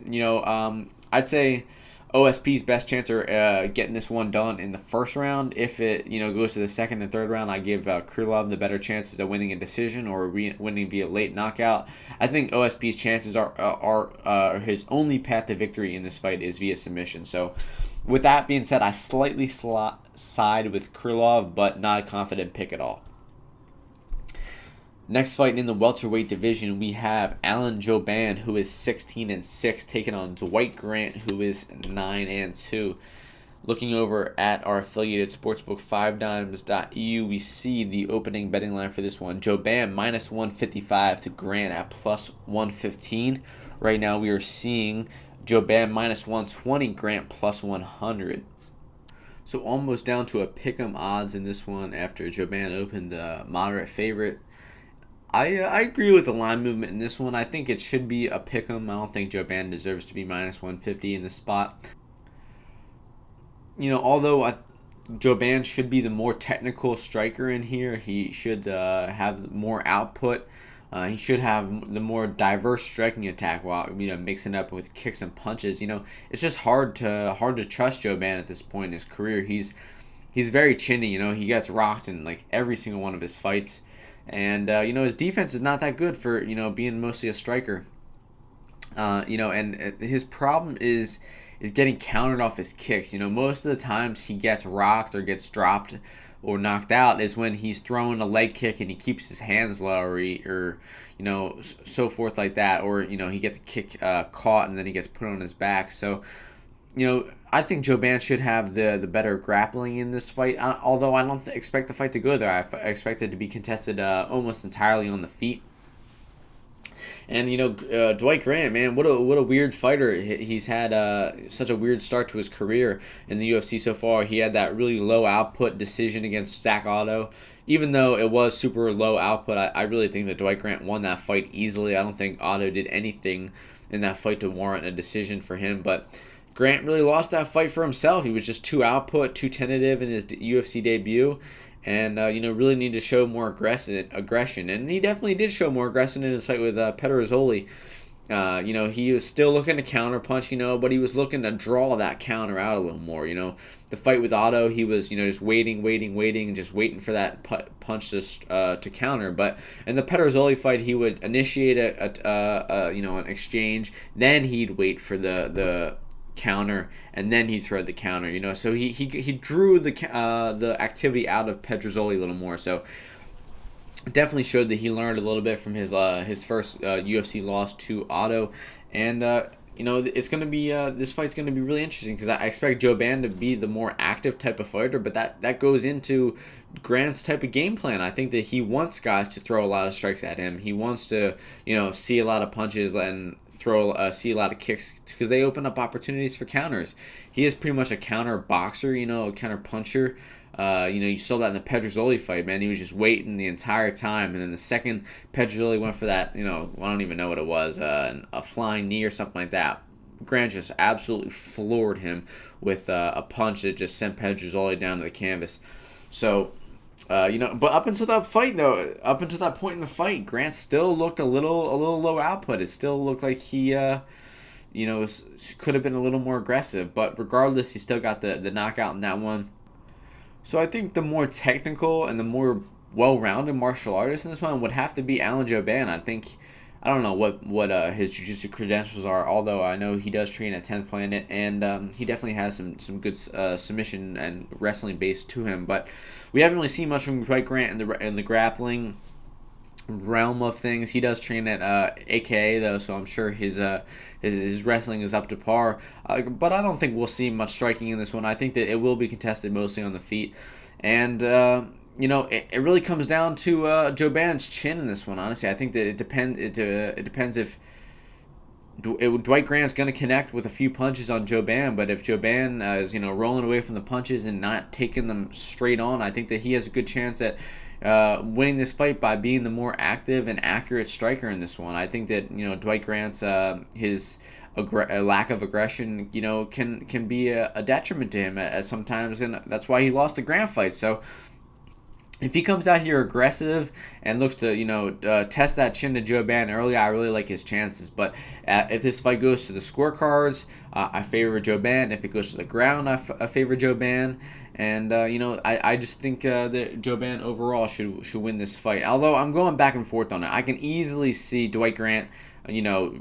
I'd say OSP's best chance are getting this one done in the first round. If it goes to the second and third round, I give Krylov the better chances of winning a decision or winning via late knockout. I think OSP's chances are his only path to victory in this fight is via submission. So with that being said, I slightly side with Krylov, but not a confident pick at all. Next fight in the welterweight division, we have Alan Jouban, who is 16-6, taking on Dwight Grant, who is 9-2. Looking over at our affiliated sportsbook, 5dimes.eu, we see the opening betting line for this one. Jouban minus 155 to Grant at plus 115. Right now we are seeing Jouban minus 120, Grant plus 100. So almost down to a pick'em odds in this one after Jouban opened a moderate favorite. I agree with the line movement in this one. I think it should be a pick'em. I don't think Jouban deserves to be minus 150 in this spot. Although Jouban should be the more technical striker in here, he should have more output. He should have the more diverse striking attack while mixing up with kicks and punches. It's just hard to trust Jouban at this point in his career. He's very chinny. He gets rocked in like every single one of his fights. And, his defense is not that good for, being mostly a striker. And his problem is getting countered off his kicks. Most of the times he gets rocked or gets dropped or knocked out is when he's throwing a leg kick and he keeps his hands low or so forth like that. Or, he gets a kick caught and then he gets put on his back. So, I think Jouban should have the better grappling in this fight, although I don't expect the fight to go there. I expect it to be contested almost entirely on the feet. And, Dwight Grant, man, what a weird fighter. He's had such a weird start to his career in the UFC so far. He had that really low output decision against Zach Otto. Even though it was super low output, I really think that Dwight Grant won that fight easily. I don't think Otto did anything in that fight to warrant a decision for him, but Grant really lost that fight for himself. He was just too output, too tentative in his UFC debut, and really needed to show more aggression. And he definitely did show more aggression in his fight with Petrozzoli. He was still looking to counter punch, but he was looking to draw that counter out a little more. The fight with Otto, he was just waiting, and just waiting for that punch to counter. But in the Petrozzoli fight, he would initiate an exchange, then he'd wait for the counter, and then he'd throw the counter. So he drew the activity out of Petrozzoli a little more. So definitely showed that he learned a little bit from his first UFC loss to Otto, and it's gonna be this fight's gonna be really interesting because I expect Jouban to be the more active type of fighter, but that goes into Grant's type of game plan. I think that he wants guys to throw a lot of strikes at him. He wants to see a lot of punches and see a lot of kicks because they open up opportunities for counters. He is pretty much a counter boxer, a counter puncher. You saw that in the Petrozzoli fight, man. He was just waiting the entire time, and then the second Petrozzoli went for that, I don't even know what it was, a flying knee or something like that. Grant just absolutely floored him with a punch that just sent Petrozzoli down to the canvas. So, but up until that point in the fight, Grant still looked a little low output. It still looked like he, could have been a little more aggressive. But regardless, he still got the knockout in that one. So I think the more technical and the more well-rounded martial artist in this one would have to be Alan Jouban. I don't know what his jiu-jitsu credentials are, although I know he does train at 10th Planet, and he definitely has some good submission and wrestling base to him. But we haven't really seen much from Dwight Grant in the grappling realm of things. He does train at AKA though, so I'm sure his wrestling is up to par. But I don't think we'll see much striking in this one. I think that it will be contested mostly on the feet, and it really comes down to Jouban's chin in this one. Honestly, I think that it depends if Dwight Grant's going to connect with a few punches on Jouban, but if Jouban is rolling away from the punches and not taking them straight on, I think that he has a good chance at winning this fight by being the more active and accurate striker in this one. I think that Dwight Grant's his a lack of aggression, can be a detriment to him at sometimes, and that's why he lost the Grant fight. So if he comes out here aggressive and looks to, test that chin to Joe Ban early, I really like his chances. But if this fight goes to the scorecards, I favor Joe Ban. If it goes to the ground, I favor Joe Ban. And, I just think that Joe Ban overall should win this fight. Although I'm going back and forth on it. I can easily see Dwight Grant,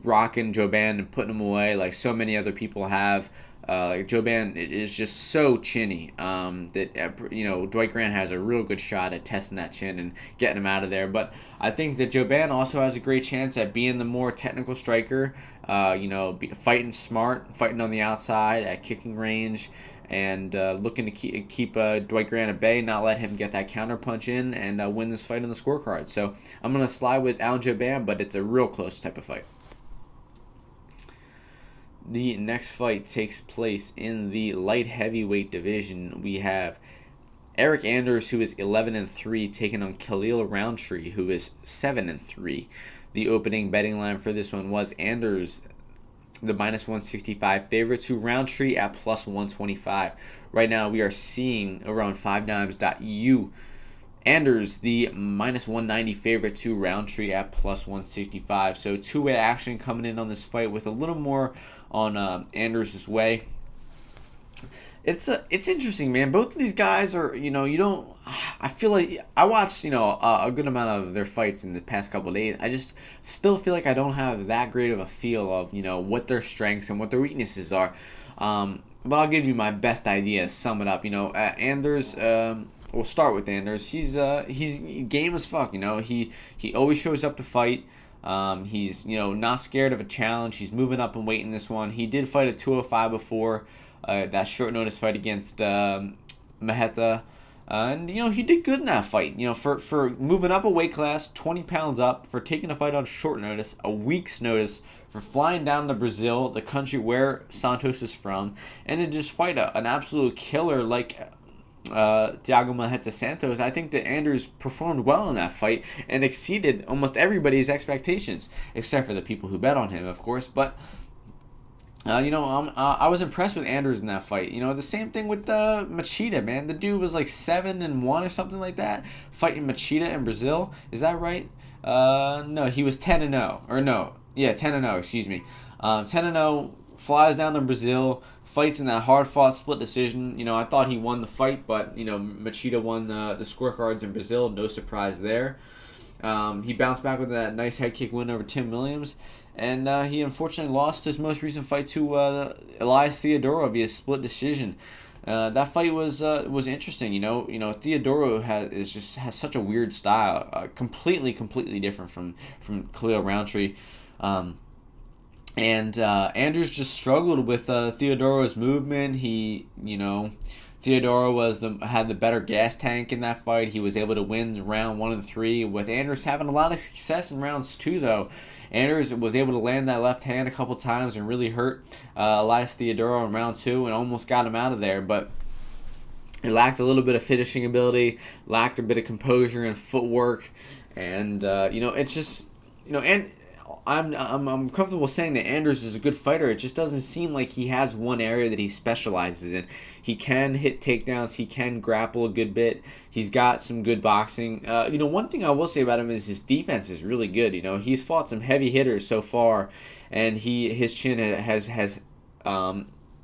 rocking Joe Ban and putting him away like so many other people have. Joe Ban is just so chinny that Dwight Grant has a real good shot at testing that chin and getting him out of there. But I think that Joe Ban also has a great chance at being the more technical striker, fighting smart, fighting on the outside at kicking range, and looking to keep Dwight Grant at bay, not let him get that counter punch in, and win this fight on the scorecard. So I'm going to slide with Alan Joe Ban, but it's a real close type of fight. The next fight takes place in the light heavyweight division. We have Eric Anders, who is 11-3, taking on Khalil Roundtree, who is 7-3. The opening betting line for this one was Anders, the -165 favorite, to Roundtree at +125. Right now, we are seeing around 5dimes.eu. Anders, the -190 favorite, to Roundtree at +165. So two-way action coming in on this fight with a little more on Anders' way. It's interesting, man. Both of these guys are, I feel like I watched, a good amount of their fights in the past couple of days. I just still feel like I don't have that great of a feel of, what their strengths and what their weaknesses are. But I'll give you my best idea, sum it up. Anders, we'll start with Anders. He's game as fuck, He always shows up to fight. He's, not scared of a challenge. He's moving up in weight in this one. He did fight at 205 before, that short notice fight against Maheta. And, he did good in that fight. For moving up a weight class, 20 pounds up, for taking a fight on short notice, a week's notice, for flying down to Brazil, the country where Santos is from, and to just fight an absolute killer like Thiago Maheta Santos. I think that Anders performed well in that fight and exceeded almost everybody's expectations, except for the people who bet on him, of course. But I was impressed with Anders in that fight. The same thing with Machida, man. The dude was like 7-1 or something like that, fighting Machida in Brazil. Is that right? No, he was 10-0, or no, yeah, 10-0. Excuse me, 10-0. Flies down to Brazil, fights in that hard-fought split decision. I thought he won the fight, but, Machida won the scorecards in Brazil. No surprise there. He bounced back with that nice head kick win over Tim Williams. And he unfortunately lost his most recent fight to Elias Theodorou via split decision. That fight was interesting. Theodorou has such a weird style, completely different from Khalil Roundtree. And Anders just struggled with Theodorou's movement. Theodorou had the better gas tank in that fight. He was able to win round 1 and 3, with Anders having a lot of success in rounds 2, though. Anders was able to land that left hand a couple times and really hurt Elias Theodorou in round 2 and almost got him out of there. But it lacked a little bit of finishing ability, lacked a bit of composure and footwork, and it's just and I'm comfortable saying that Anders is a good fighter. It just doesn't seem like he has one area that he specializes in. He can hit takedowns. He can grapple a good bit. He's got some good boxing. One thing I will say about him is his defense is really good. He's fought some heavy hitters so far, and his chin has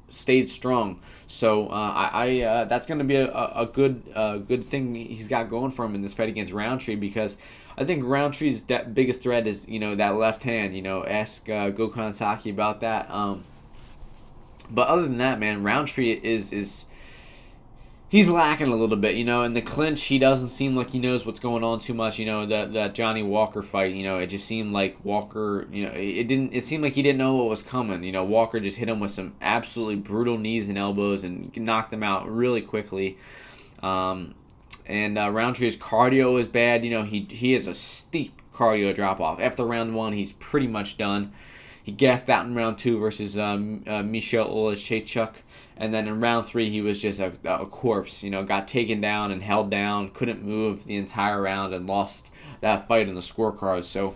stayed strong. So that's going to be a good thing he's got going for him in this fight against Roundtree, because I think Roundtree's biggest threat is, that left hand. Ask Gokhan Saki about that. But other than that, man, Roundtree is he's lacking a little bit. In the clinch, he doesn't seem like he knows what's going on too much. That Johnny Walker fight, it just seemed like Walker, it seemed like he didn't know what was coming. Walker just hit him with some absolutely brutal knees and elbows and knocked him out really quickly. And Roundtree's cardio is bad. He has a steep cardio drop-off. After round 1, he's pretty much done. He gassed out in round 2 versus Michel Oleszczuk. And then in round 3, he was just a corpse. Got taken down and held down, couldn't move the entire round, and lost that fight in the scorecards. So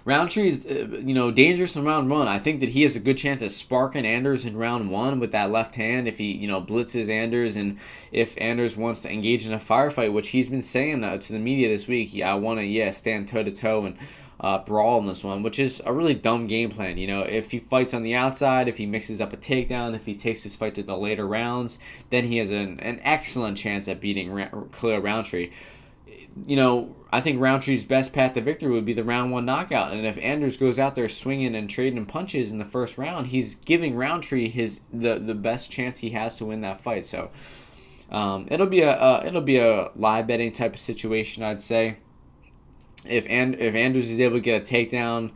Roundtree is, dangerous in round one. I think that he has a good chance of sparking Anders in round one with that left hand if he, blitzes Anders, and if Anders wants to engage in a firefight, which he's been saying to the media this week. I want to, stand toe-to-toe and brawl in this one, which is a really dumb game plan. If he fights on the outside, if he mixes up a takedown, if he takes his fight to the later rounds, then he has an excellent chance at beating Khalil Roundtree. I think Roundtree's best path to victory would be the round one knockout. And if Anders goes out there swinging and trading punches in the first round, he's giving Roundtree the best chance he has to win that fight. So it'll be a live betting type of situation, I'd say. If Anders is able to get a takedown,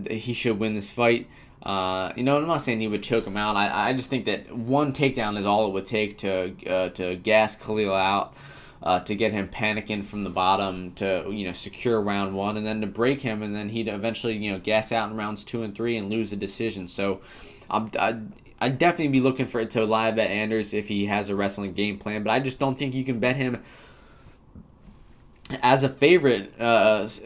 he should win this fight. I'm not saying he would choke him out. I just think that one takedown is all it would take to gas Khalil out. To get him panicking from the bottom, to secure round one, and then to break him, and then he'd eventually gas out in rounds 2 and 3 and lose the decision. So I'd definitely be looking for it to live bet Anders if he has a wrestling game plan, but I just don't think you can bet him as a favorite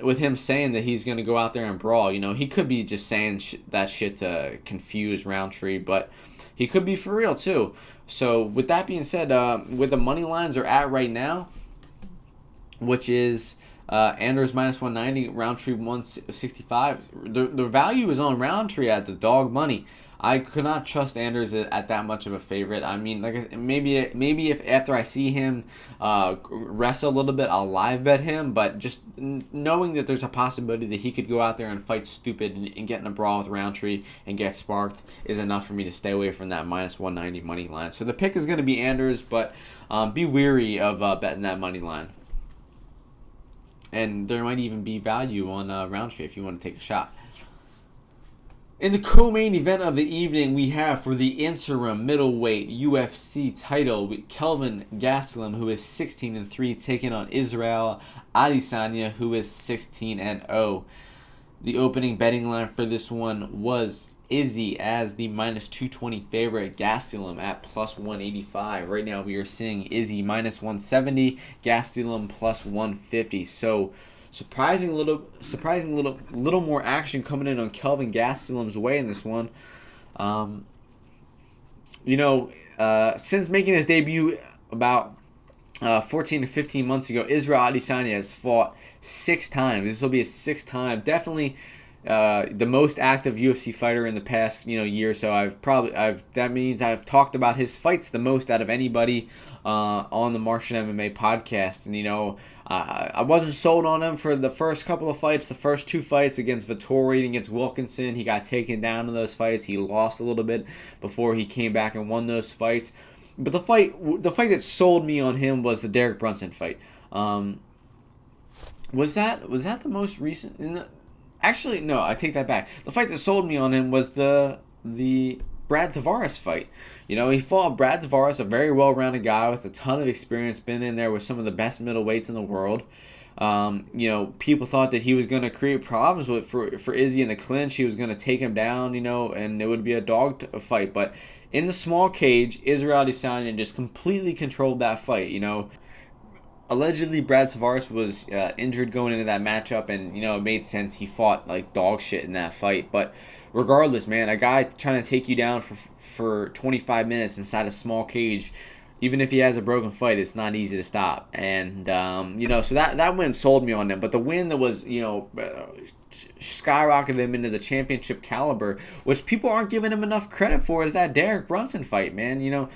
with him saying that he's going to go out there and brawl. He could be just saying that shit to confuse Roundtree, but he could be for real too. So with that being said, where the money lines are at right now, which is Anders minus 190, Roundtree 165. The value is on Roundtree at the dog money. I could not trust Anders at that much of a favorite. I mean, maybe if after I see him wrestle a little bit, I'll live bet him. But just knowing that there's a possibility that he could go out there and fight stupid and get in a brawl with Roundtree and get sparked is enough for me to stay away from that minus 190 money line. So the pick is going to be Anders, but be wary of betting that money line. And there might even be value on Roundtree if you want to take a shot. In the co-main event of the evening, we have for the interim middleweight UFC title, Kelvin Gastelum, who is 16-3, taking on Israel Adesanya, who is 16-0. The opening betting line for this one was Izzy as the minus 220 favorite, Gastelum at plus 185. Right now we are seeing Izzy minus 170, Gastelum plus 150. So surprising little more action coming in on Kelvin Gastelum's way in this one. Since making his debut about 14 to 15 months ago, Israel Adesanya has fought 6 times. This will be his 6th time. Definitely the most active UFC fighter in the past year or so. That means I've talked about his fights the most out of anybody on the Martian MMA podcast. And I wasn't sold on him for the first couple of fights. The first 2 fights against Vettori and against Wilkinson, he got taken down in those fights. He lost a little bit before he came back and won those fights. But the fight that sold me on him was the Derek Brunson fight. Was that the most recent? Actually, no, I take that back. The fight that sold me on him was the Brad Tavares fight. He fought Brad Tavares, a very well-rounded guy with a ton of experience, been in there with some of the best middleweights in the world. People thought that he was going to create problems for Izzy in the clinch. He was going to take him down, and it would be a dog fight. But in the small cage, Israel Adesanya just completely controlled that fight. Allegedly, Brad Tavares was injured going into that matchup, and it made sense. He fought like dog shit in that fight. But regardless, man, a guy trying to take you down for 25 minutes inside a small cage, even if he has a broken fight, it's not easy to stop. And so that win sold me on him. But the win that was skyrocketed him into the championship caliber, which people aren't giving him enough credit for, is that Derek Brunson fight, man.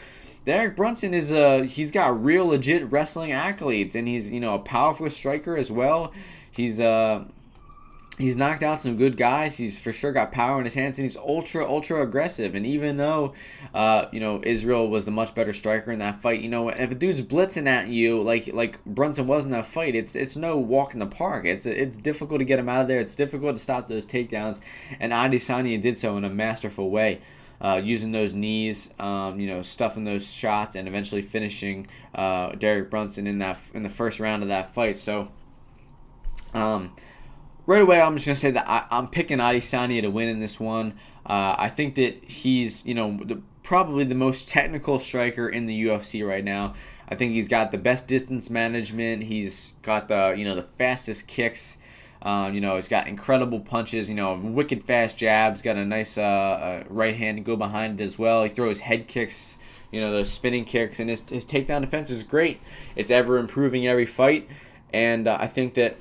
Derek Brunson he's got real legit wrestling accolades, and he's a powerful striker as well. He's knocked out some good guys. He's for sure got power in his hands, and he's ultra aggressive. And even though Israel was the much better striker in that fight, if a dude's blitzing at you like Brunson was in that fight, it's no walk in the park. It's difficult to get him out of there. It's difficult to stop those takedowns, and Adesanya did so in a masterful way. Using those knees, stuffing those shots, and eventually finishing Derek Brunson in the first round of that fight. So, right away, I'm just gonna say that I'm picking Adesanya to win in this one. I think that he's probably the most technical striker in the UFC right now. I think he's got the best distance management. He's got the fastest kicks. He's got incredible punches, wicked fast jabs, got a nice right hand to go behind it as well. He throws head kicks, those spinning kicks, and his takedown defense is great. It's ever improving every fight, and I think that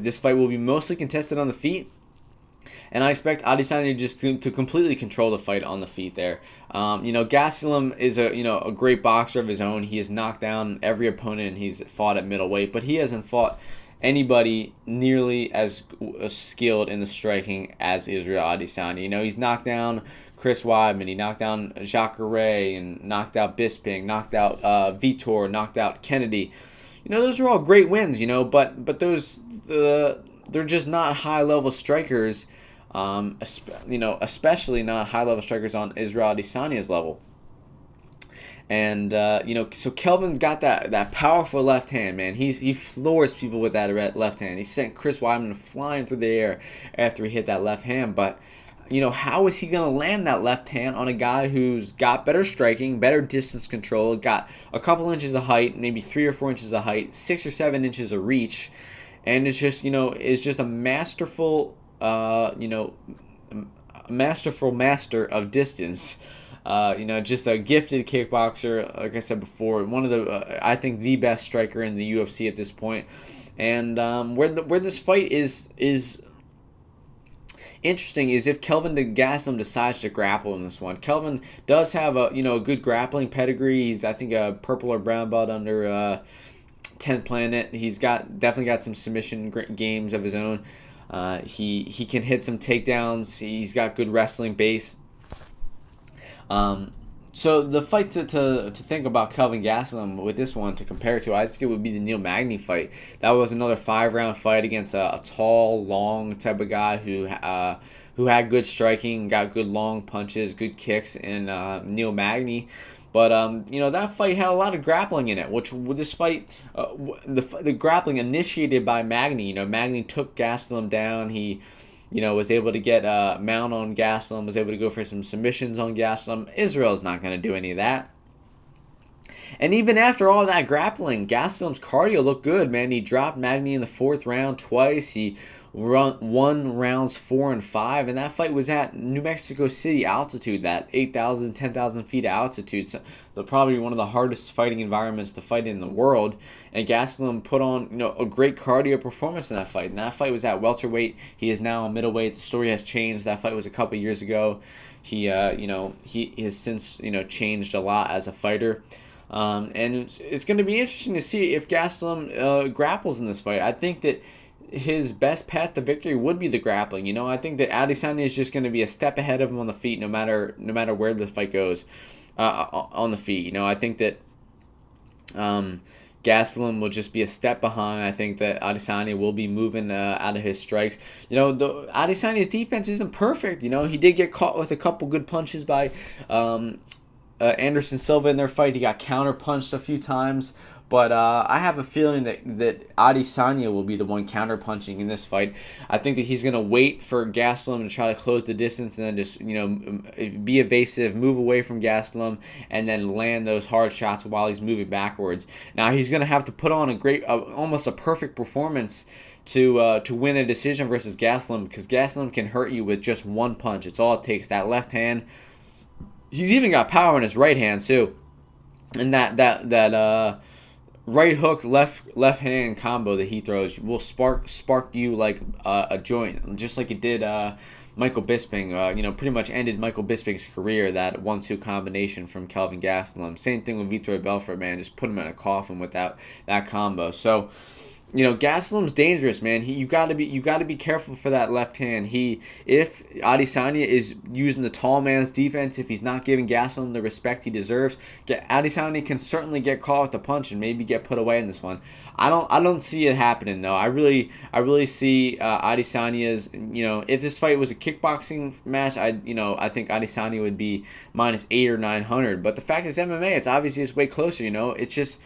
this fight will be mostly contested on the feet. And I expect Adesanya just to completely control the fight on the feet there. Gastelum is a great boxer of his own. He has knocked down every opponent he's fought at middleweight, but he hasn't fought anybody nearly as skilled in the striking as Israel Adesanya. He's knocked down Chris Weidman, he knocked down Jacare, and knocked out Bisping, knocked out Vitor, knocked out Kennedy. Those are all great wins, but those they're just not high-level strikers, especially not high-level strikers on Israel Adesanya's level. And, so Kelvin's got that powerful left hand, man. He floors people with that left hand. He sent Chris Weidman flying through the air after he hit that left hand. But, how is he going to land that left hand on a guy who's got better striking, better distance control, got a couple inches of height, maybe 3 or 4 inches of height, 6 or 7 inches of reach, and it's just, a masterful, master of distance. Just a gifted kickboxer, like I said before, one of the, I think, the best striker in the UFC at this point. And where this fight is interesting is if Kelvin Gastelum decides to grapple in this one. Kelvin does have a good grappling pedigree. He's, I think, a purple or brown belt under 10th Planet. He's definitely got some submission games of his own. He can hit some takedowns. He's got good wrestling base. So the fight to think about Kelvin Gastelum with this one to compare to, I'd say, would be the Neil Magny fight. That was another 5-round fight against a tall, long type of guy who had good striking, got good long punches, good kicks in Neil Magny. But that fight had a lot of grappling in it, which with this fight, the grappling initiated by Magny. Magny took Gastelum down. He was able to get a mount on Gastelum, was able to go for some submissions on Gastelum. Israel's not going to do any of that. And even after all that grappling, Gastelum's cardio looked good, man. He dropped Magny in the 4th round twice. He won rounds 4 and 5, and that fight was at New Mexico City altitude, that 8,000, 10,000 feet altitude. So probably one of the hardest fighting environments to fight in the world. And Gastelum put on a great cardio performance in that fight. And that fight was at welterweight. He is now a middleweight. The story has changed. That fight was a couple years ago. He has since changed a lot as a fighter. And it's going to be interesting to see if Gastelum grapples in this fight. I think that his best path to victory would be the grappling. I think that Adesanya is just going to be a step ahead of him on the feet, no matter where the fight goes on the feet. I think that Gastelum will just be a step behind. I think that Adesanya will be moving out of his strikes. Adesanya's defense isn't perfect. He did get caught with a couple good punches by Anderson Silva in their fight. He got counter-punched a few times. But I have a feeling that Adesanya will be the one counter-punching in this fight. I think that he's going to wait for Gastelum to try to close the distance and then just, be evasive, move away from Gastelum, and then land those hard shots while he's moving backwards. Now, he's going to have to put on almost a perfect performance to win a decision versus Gastelum, because Gastelum can hurt you with just one punch. It's all it takes. That left hand. He's even got power in his right hand, too. And that right hook, left hand combo that he throws will spark you like a joint, just like it did Michael Bisping. Pretty much ended Michael Bisping's career, that 1-2 combination from Kelvin Gastelum. Same thing with Vitor Belfort, man. Just put him in a coffin with that combo. So, Gastelum's dangerous, man. You gotta be careful for that left hand. If Adesanya is using the tall man's defense, if he's not giving Gastelum the respect he deserves, Adesanya can certainly get caught with the punch and maybe get put away in this one. I don't see it happening though. I really see Adesanya's. If this fight was a kickboxing match, I think Adesanya would be -800 or 900. But the fact is, MMA, it's obviously it's way closer. It's just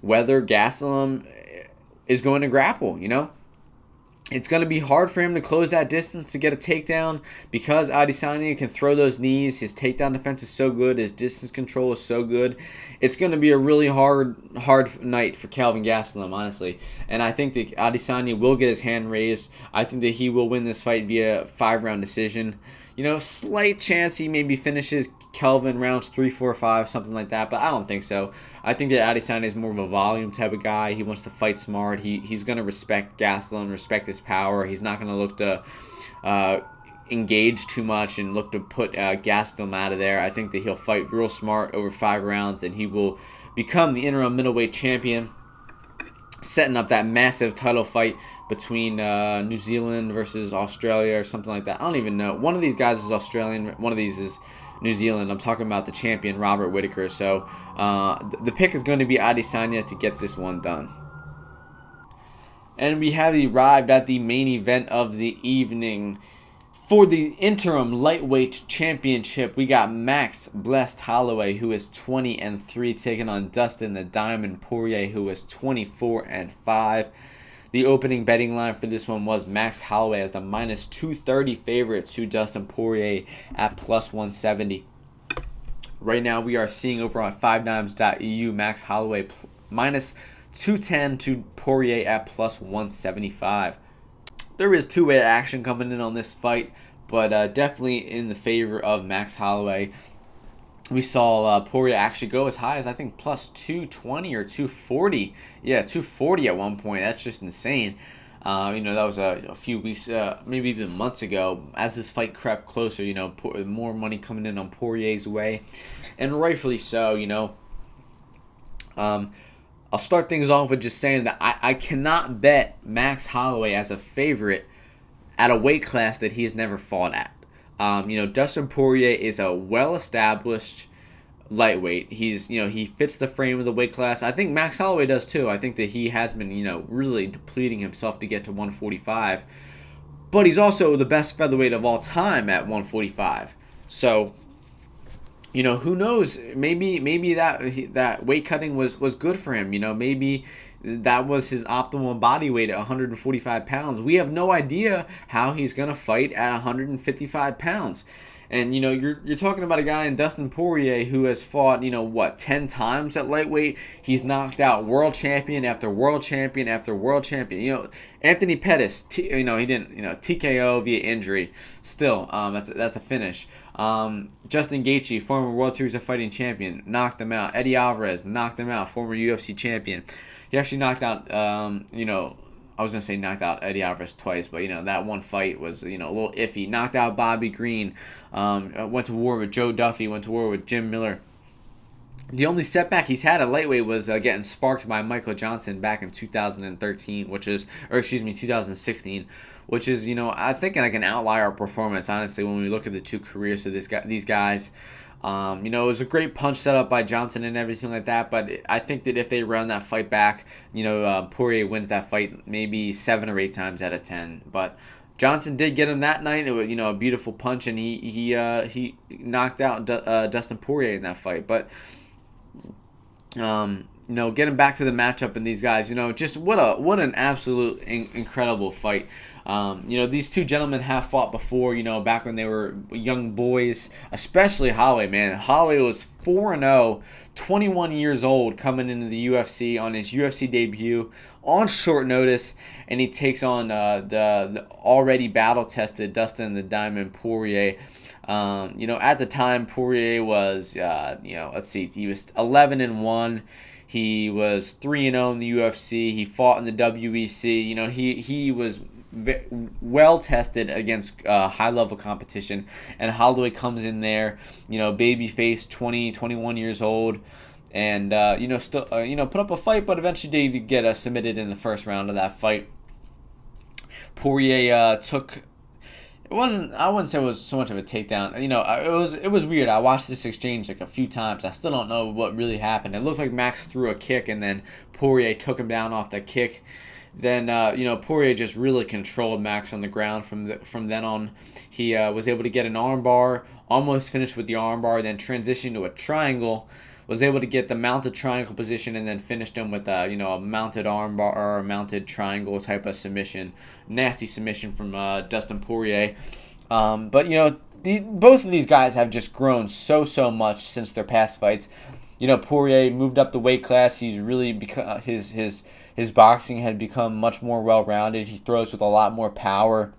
whether Gastelum is going to grapple, It's going to be hard for him to close that distance to get a takedown because Adesanya can throw those knees. His takedown defense is so good. His distance control is so good. It's going to be a really hard night for Kelvin Gastelum, honestly. And I think that Adesanya will get his hand raised. I think that he will win this fight via 5-round decision. Slight chance he maybe finishes Kelvin rounds 3, 4, 5, something like that, but I don't think so. I think that Adesanya is more of a volume type of guy. He wants to fight smart. He's going to respect Gastelum, respect his power. He's not going to look to engage too much and look to put Gastelum out of there. I think that he'll fight real smart over 5 rounds, and he will become the interim middleweight champion, setting up that massive title fight between New Zealand versus Australia or something like that. I don't even know. One of these guys is Australian. One of these is New Zealand. I'm talking about the champion, Robert Whittaker. So the pick is going to be Adesanya to get this one done. And we have arrived at the main event of the evening. For the interim lightweight championship, we got Max Blessed Holloway, who is 20-3, taking on Dustin the Diamond Poirier, who is 24-5. The opening betting line for this one was Max Holloway as the minus 230 favorite to Dustin Poirier at plus 170. Right now, we are seeing over on 5dimes.eu Max Holloway minus 210 to Poirier at plus 175. There is two-way action coming in on this fight, but definitely in the favor of Max Holloway. We saw Poirier actually go as high as, I think, plus 220 or 240. Yeah, 240 at one point. That's just insane. That was a few weeks, maybe even months ago. As this fight crept closer, more money coming in on Poirier's way. And rightfully so, I'll start things off with just saying that I cannot bet Max Holloway as a favorite at a weight class that he has never fought at. Dustin Poirier is a well-established lightweight. He fits the frame of the weight class. I think Max Holloway does too. I think that he has been, really depleting himself to get to 145. But he's also the best featherweight of all time at 145. So, who knows? Maybe that weight cutting was good for him. Maybe that was his optimal body weight at 145 pounds. We have no idea how he's gonna fight at 155 pounds. And you're talking about a guy in Dustin Poirier who has fought 10 times at lightweight. He's knocked out world champion after world champion after world champion. Anthony Pettis, he didn't TKO via injury. Still, that's a finish. Justin Gaethje, former World Series of Fighting champion, knocked him out. Eddie Alvarez knocked him out, former UFC champion. He actually knocked out I was going to say knocked out Eddie Alvarez twice, but, that one fight was, a little iffy. Knocked out Bobby Green. Went to war with Joe Duffy. Went to war with Jim Miller. The only setback he's had at lightweight was getting sparked by Michael Johnson back in 2016, which is, I think like an outlier performance, honestly, when we look at the two careers of these guys. It was a great punch set up by Johnson and everything like that, but I think that if they run that fight back, Poirier wins that fight maybe 7 or 8 times out of 10. But Johnson did get him that night. It was, a beautiful punch, and he knocked out Dustin Poirier in that fight. But getting back to the matchup and these guys, just what an absolute incredible fight. These two gentlemen have fought before, back when they were young boys, especially Holloway, man. Holloway was 4-0, 21 years old, coming into the UFC on his UFC debut on short notice, and he takes on the already battle-tested Dustin the Diamond Poirier. At the time, Poirier was, he was 11-1. He was 3-0 in the UFC. He fought in the WEC. He was well tested against high level competition, and Holloway comes in there, baby face, 21 years old, and still put up a fight, but eventually did get submitted in the first round of that fight. Poirier took. I wouldn't say it was so much of a takedown. It was weird. I watched this exchange like a few times. I still don't know what really happened. It looked like Max threw a kick, and then Poirier took him down off the kick. Then Poirier just really controlled Max on the ground from then on. He was able to get an armbar, almost finished with the armbar, then transitioned to a triangle was able to get the mounted triangle position and then finished him with a mounted armbar or a mounted triangle type of submission, nasty submission from Dustin Poirier. But both of these guys have just grown so much since their past fights. Poirier moved up the weight class. He's really become his boxing had become much more well-rounded. He throws with a lot more power.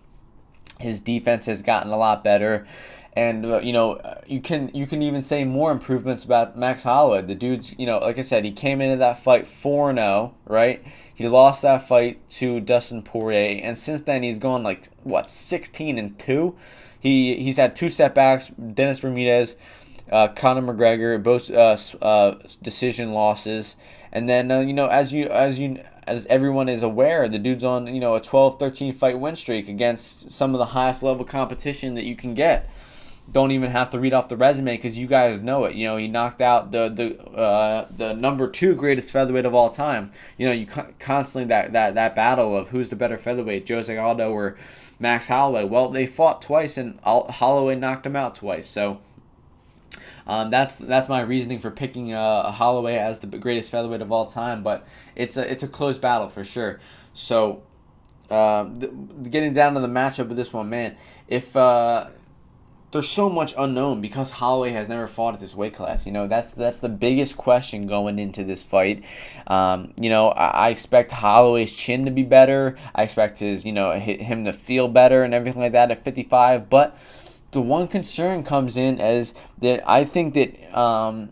His defense has gotten a lot better. And, you can even say more improvements about Max Holloway. The dude's, like I said, he came into that fight 4-0, right? He lost that fight to Dustin Poirier. And since then, he's gone 16-2? He's had 2 setbacks. Dennis Bermudez, Conor McGregor, both decision losses. And then, as everyone is aware, the dude's on, a 12-13 fight win streak against some of the highest level competition that you can get. Don't even have to read off the resume because you guys know it. He knocked out the number 2 greatest featherweight of all time. You constantly that battle of who's the better featherweight, Jose Aldo or Max Holloway. Well, they fought twice and Holloway knocked him out twice. So that's my reasoning for picking Holloway as the greatest featherweight of all time. But it's a close battle for sure. So getting down to the matchup of this one, man, if there's so much unknown because Holloway has never fought at this weight class. That's the biggest question going into this fight. I expect Holloway's chin to be better. I expect him to feel better and everything like that at 55. But the one concern comes in as that I think that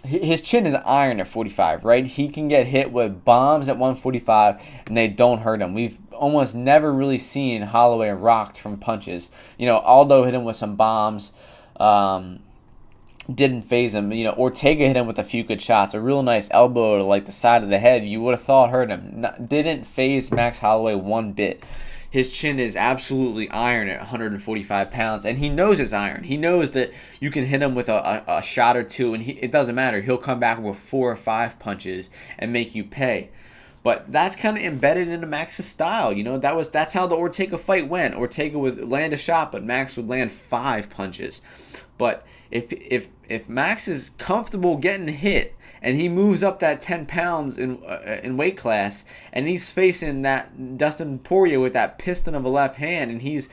his chin is iron at 45, right? He can get hit with bombs at 145 and they don't hurt him. We've almost never really seen Holloway rocked from punches. Aldo hit him with some bombs, didn't phase him. Ortega hit him with a few good shots. A real nice elbow to the side of the head you would have thought hurt him. Didn't phase Max Holloway one bit. His chin is absolutely iron at 145 pounds, and he knows it's iron. He knows that you can hit him with a shot or two, and it doesn't matter. He'll come back with 4 or 5 punches and make you pay. But that's kind of embedded into Max's style. That's how the Ortega fight went. Ortega would land a shot, but Max would land 5 punches. But if Max is comfortable getting hit and he moves up that 10 pounds in weight class and he's facing that Dustin Poirier with that piston of a left hand and he's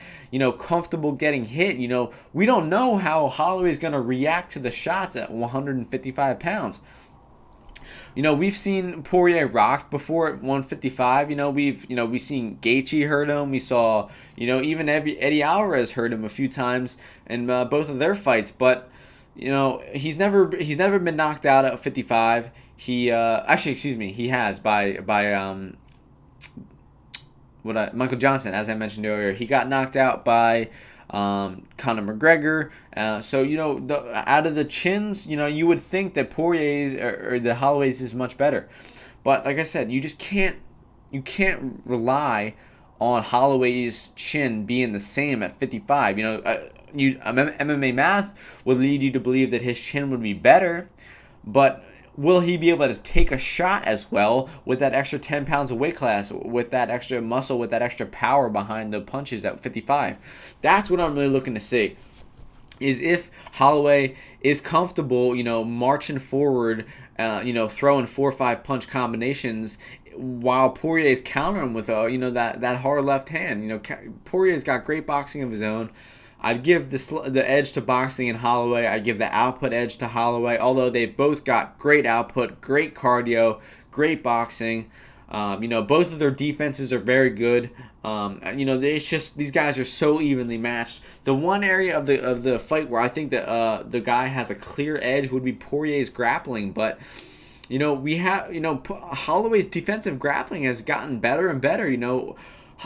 comfortable getting hit, we don't know how Holloway is going to react to the shots at 155 pounds. We've seen Poirier rocked before at 155. We've seen Gaethje hurt him. We saw, even Eddie Alvarez hurt him a few times in both of their fights. But, he's never been knocked out at 55. He has by Michael Johnson, as I mentioned earlier. He got knocked out by Conor McGregor. Out of the chins, you would think that Poirier's or the Holloway's is much better. But like I said, you just can't rely on Holloway's chin being the same at 55. MMA math would lead you to believe that his chin would be better, but will he be able to take a shot as well with that extra 10 pounds of weight class, with that extra muscle, with that extra power behind the punches at 55? That's what I'm really looking to see, is if Holloway is comfortable, marching forward, throwing 4 or 5 punch combinations while Poirier is countering with, that hard left hand. Poirier's got great boxing of his own. I'd give the edge to boxing in Holloway. I'd give the output edge to Holloway, although they've both got great output, great cardio, great boxing. Both of their defenses are very good. It's just these guys are so evenly matched. The one area of the fight where I think that the guy has a clear edge would be Poirier's grappling, but we have Holloway's defensive grappling has gotten better and better.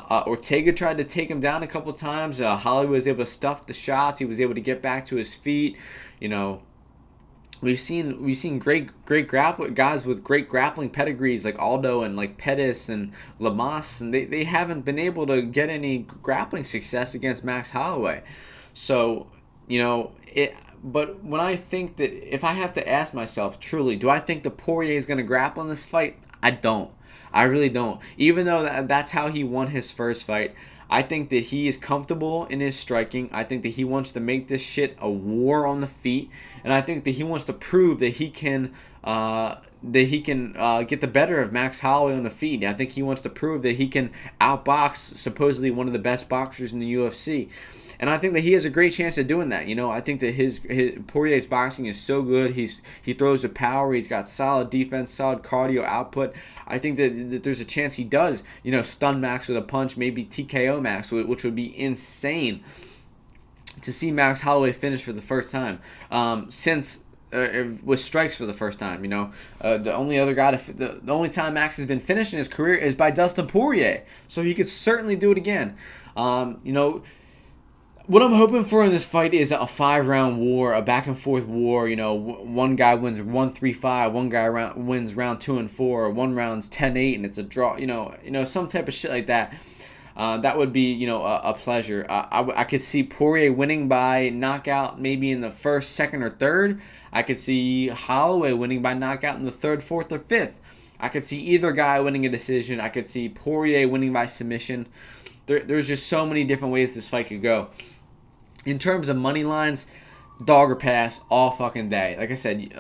Ortega tried to take him down a couple times. Holloway was able to stuff the shots. He was able to get back to his feet. We've seen great guys with great grappling pedigrees like Aldo and like Pettis and Lamas, and they haven't been able to get any grappling success against Max Holloway. So But when I think that, if I have to ask myself truly, do I think that Poirier is going to grapple in this fight? I don't. I really don't. Even though that's how he won his first fight, I think that he is comfortable in his striking. I think that he wants to make this shit a war on the feet. And I think that he wants to prove that he can that he can get the better of Max Holloway on the feet. I think he wants to prove that he can outbox supposedly one of the best boxers in the UFC. And I think that he has a great chance of doing that. I think that his Poirier's boxing is so good. He throws with power. He's got solid defense, solid cardio output. I think that there's a chance he does, stun Max with a punch, maybe TKO Max, which would be insane to see Max Holloway finish for the first time since with strikes for the first time. The only other guy the only time Max has been finished in his career is by Dustin Poirier, so he could certainly do it again. What I'm hoping for in this fight is a 5-round war, a back-and-forth war. One guy wins 1-3-5, one guy wins round 2 and 4, one round's 10-8, and it's a draw. Some type of shit like that. That would be, a pleasure. I could see Poirier winning by knockout maybe in the first, second, or third. I could see Holloway winning by knockout in the third, fourth, or fifth. I could see either guy winning a decision. I could see Poirier winning by submission. There's just so many different ways this fight could go. In terms of money lines, dog or pass all fucking day. Like I said,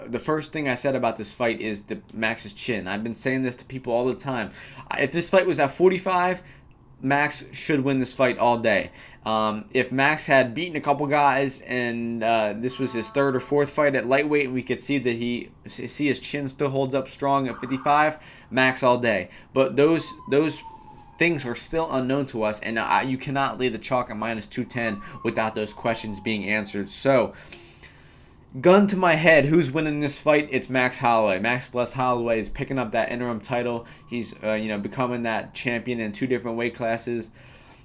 the first thing I said about this fight is Max's chin. I've been saying this to people all the time. If this fight was at 45, Max should win this fight all day. If Max had beaten a couple guys and this was his third or fourth fight at lightweight, and we could see that his chin still holds up strong at 55, Max all day. But those things are still unknown to us, and you cannot lay the chalk at -210 without those questions being answered. So, gun to my head, who's winning this fight? It's Max Holloway. Max Bless Holloway is picking up that interim title. He's becoming that champion in 2 different weight classes.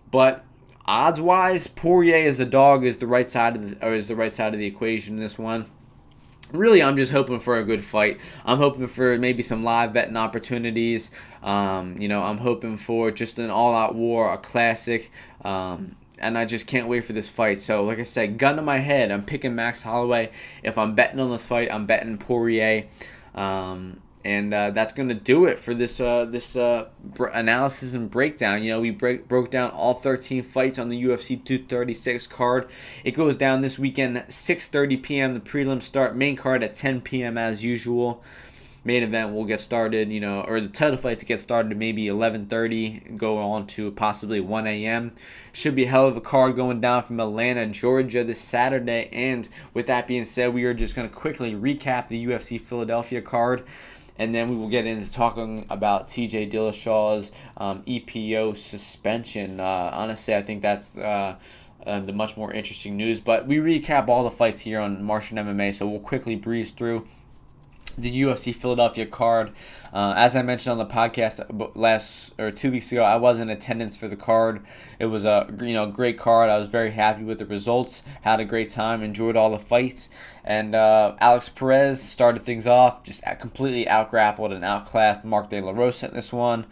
But odds-wise, Poirier is the dog, is the right side of the equation in this one. Really, I'm just hoping for a good fight. I'm hoping for maybe some live betting opportunities. I'm hoping for just an all-out war, a classic. And I just can't wait for this fight. So, like I said, gun to my head, I'm picking Max Holloway. If I'm betting on this fight, I'm betting Poirier. And that's going to do it for this analysis and breakdown. We broke down all 13 fights on the UFC 236 card. It goes down this weekend, 6:30 p.m. The prelims start. Main card at 10 p.m. as usual. Main event will get started, or the title fights get started maybe 11:30, go on to possibly 1 a.m. Should be a hell of a card going down from Atlanta, Georgia this Saturday. And with that being said, we are just going to quickly recap the UFC Philadelphia card. And then we will get into talking about TJ Dillashaw's EPO suspension. Honestly, I think that's the much more interesting news. But we recap all the fights here on Martian MMA, so we'll quickly breeze through the UFC Philadelphia card. As I mentioned on the podcast 2 weeks ago, I was in attendance for the card. It was a great card. I was very happy with the results. Had a great time. Enjoyed all the fights. And Alex Perez started things off, just completely outgrappled and outclassed Mark De La Rosa in this one.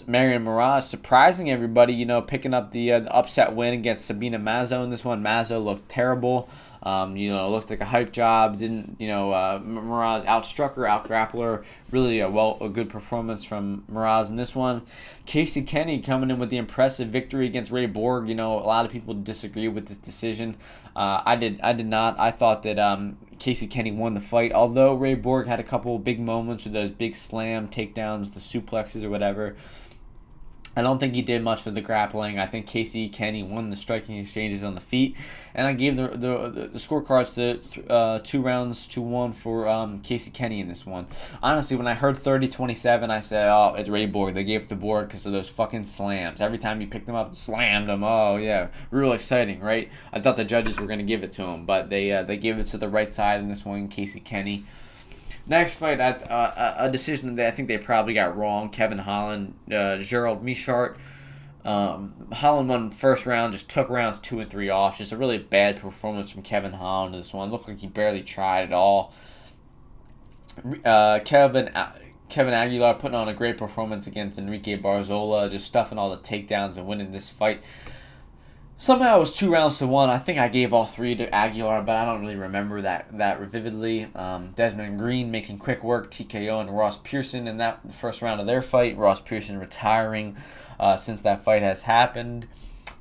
Marion Moraes surprising everybody, picking up the upset win against Sabina Mazo in this one. Mazo looked terrible. Looked like a hype job. Moraes outstruck her, outgrappled her. Really a good performance from Moraes in this one. Casey Kenny coming in with the impressive victory against Ray Borg. A lot of people disagree with this decision. I did not. I thought that Casey Kenny won the fight, although Ray Borg had a couple of big moments with those big slam takedowns, the suplexes or whatever. I don't think he did much for the grappling. I think Casey Kenny won the striking exchanges on the feet. And I gave the scorecards to 2 rounds to 1 for Casey Kenny in this one. Honestly, when I heard 30-27, I said, oh, it's Ray Borg. They gave it to Borg because of those fucking slams. Every time he picked them up, slammed them. Oh, yeah. Real exciting, right? I thought the judges were going to give it to him, but they gave it to the right side in this one, Casey Kenny. Next fight, a decision that I think they probably got wrong. Kevin Holland, Gerald Michart. Holland won the first round, just took rounds 2 and 3 off. Just a really bad performance from Kevin Holland in this one. Looked like he barely tried at all. Kevin Aguilar putting on a great performance against Enrique Barzola, just stuffing all the takedowns and winning this fight. Somehow it was 2 rounds to 1. I think I gave all 3 to Aguilar, but I don't really remember that vividly. Desmond Green making quick work, TKO and Ross Pearson in the first round of their fight. Ross Pearson retiring since that fight has happened.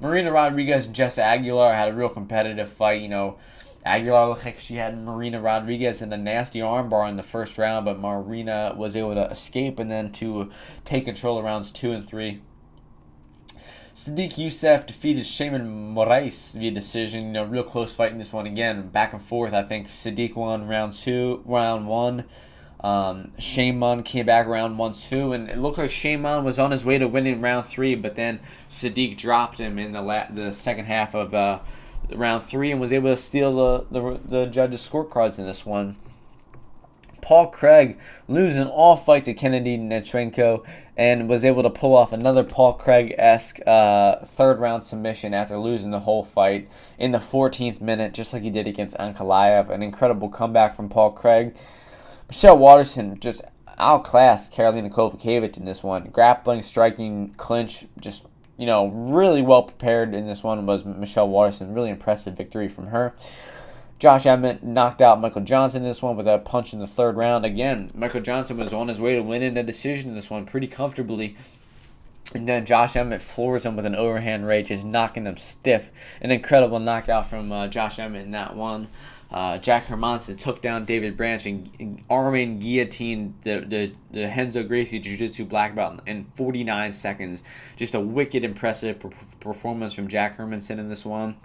Marina Rodriguez and Jessa Aguilar had a real competitive fight. Aguilar looked like she had Marina Rodriguez in a nasty armbar in the first round, but Marina was able to escape and then to take control of rounds 2 and 3. Sadiq Youssef defeated Shayman Moraes via decision. Real close fight in this one again. Back and forth. I think Sadiq won round 1. Shayman came back round 1-2, and it looked like Shayman was on his way to winning round 3, but then Sadiq dropped him in the second half of round 3 and was able to steal the judges' scorecards in this one. Paul Craig losing all fight to Kennedy Nechwenko and was able to pull off another Paul Craig-esque third round submission after losing the whole fight in the 14th minute, just like he did against Ankalaev. An incredible comeback from Paul Craig. Michelle Waterson just outclassed Karolina Kowalkiewicz in this one. Grappling, striking, clinch, just really well prepared in this one was Michelle Waterson. Really impressive victory from her. Josh Emmett knocked out Michael Johnson in this one with a punch in the third round. Again, Michael Johnson was on his way to winning a decision in this one pretty comfortably. And then Josh Emmett floors him with an overhand right, just knocking him stiff. An incredible knockout from Josh Emmett in that one. Jack Hermanson took down David Branch and arm-in guillotined the Renzo Gracie Jiu-Jitsu black belt in 49 seconds. Just a wicked impressive performance from Jack Hermanson in this one.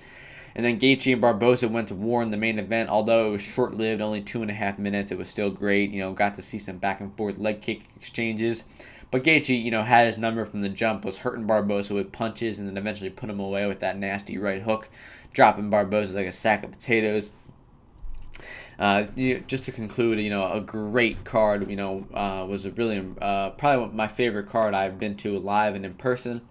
And then Gaethje and Barboza went to war in the main event. Although it was short-lived, only 2.5 minutes, it was still great. Got to see some back-and-forth leg kick exchanges. But Gaethje, had his number from the jump, was hurting Barboza with punches and then eventually put him away with that nasty right hook, dropping Barboza like a sack of potatoes. Just to conclude, a great card, was a really, probably my favorite card I've been to live and in person.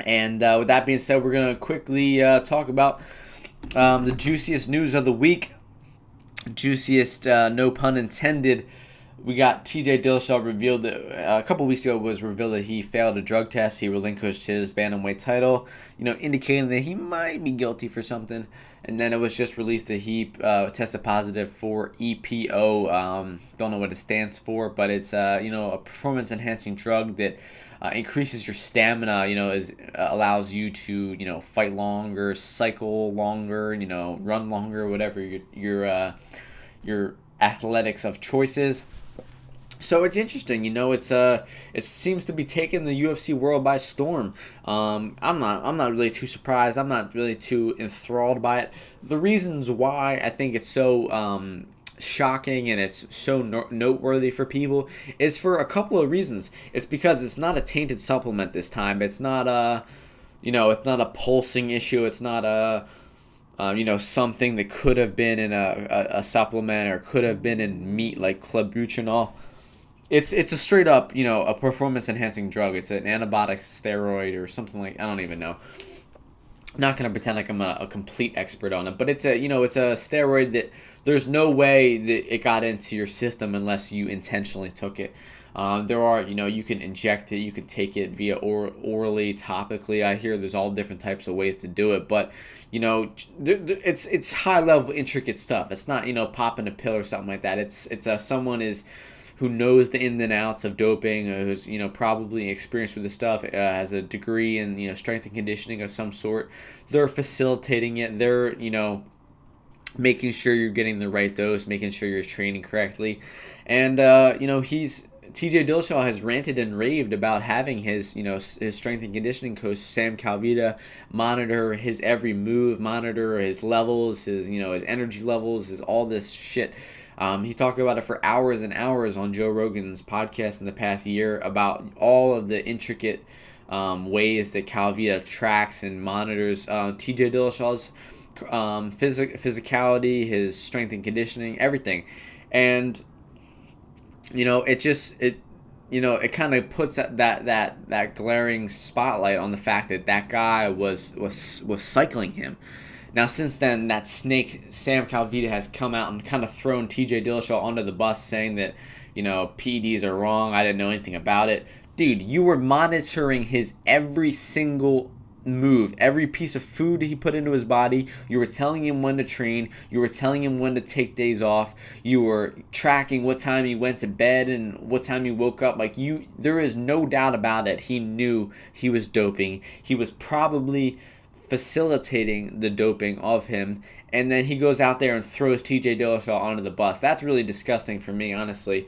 And with that being said, we're going to quickly talk about the juiciest news of the week. Juiciest, no pun intended. We got TJ Dillashaw revealed that a couple weeks ago was revealed that he failed a drug test. He relinquished his bantamweight title, indicating that he might be guilty for something. And then it was just released that he tested positive for EPO. Don't know what it stands for, but it's a performance-enhancing drug that increases your stamina. Allows you to fight longer, cycle longer, run longer, whatever your athletics of choices. So it's interesting, it seems to be taking the UFC world by storm. I'm not really too surprised. I'm not really too enthralled by it. The reasons why I think it's so shocking and it's so noteworthy for people is for a couple of reasons. It's because it's not a tainted supplement this time. It's not it's not a pulsing issue. It's not something that could have been in a supplement or could have been in meat like clenbuterol. It's a straight up, a performance enhancing drug. It's an antibiotic steroid or something like, I don't even know. Not going to pretend like I'm a complete expert on it, but it's a steroid that there's no way that it got into your system unless you intentionally took it. There are, you can inject it, you can take it via orally, topically. I hear there's all different types of ways to do it, but it's high level, intricate stuff. It's not popping a pill or something like that. It's someone who knows the ins and outs of doping, who's probably experienced with this stuff, has a degree in strength and conditioning of some sort. They're facilitating it. They're making sure you're getting the right dose, making sure you're training correctly, and TJ Dillashaw has ranted and raved about having his strength and conditioning coach Sam Calvita monitor his every move, monitor his levels, his energy levels, his all this shit. He talked about it for hours and hours on Joe Rogan's podcast in the past year about all of the intricate ways that Calvita tracks and monitors TJ Dillashaw's physicality, his strength and conditioning, everything. And it kind of puts that glaring spotlight on the fact that guy was cycling him. Now, since then, that snake, Sam Calvita, has come out and kind of thrown TJ Dillashaw under the bus, saying that, PEDs are wrong. I didn't know anything about it. Dude, you were monitoring his every single move, every piece of food he put into his body. You were telling him when to train. You were telling him when to take days off. You were tracking what time he went to bed and what time he woke up. There is no doubt about it. He knew he was doping. He was probably facilitating the doping of him, and then he goes out there and throws TJ Dillashaw onto the bus. That's really disgusting for me, honestly.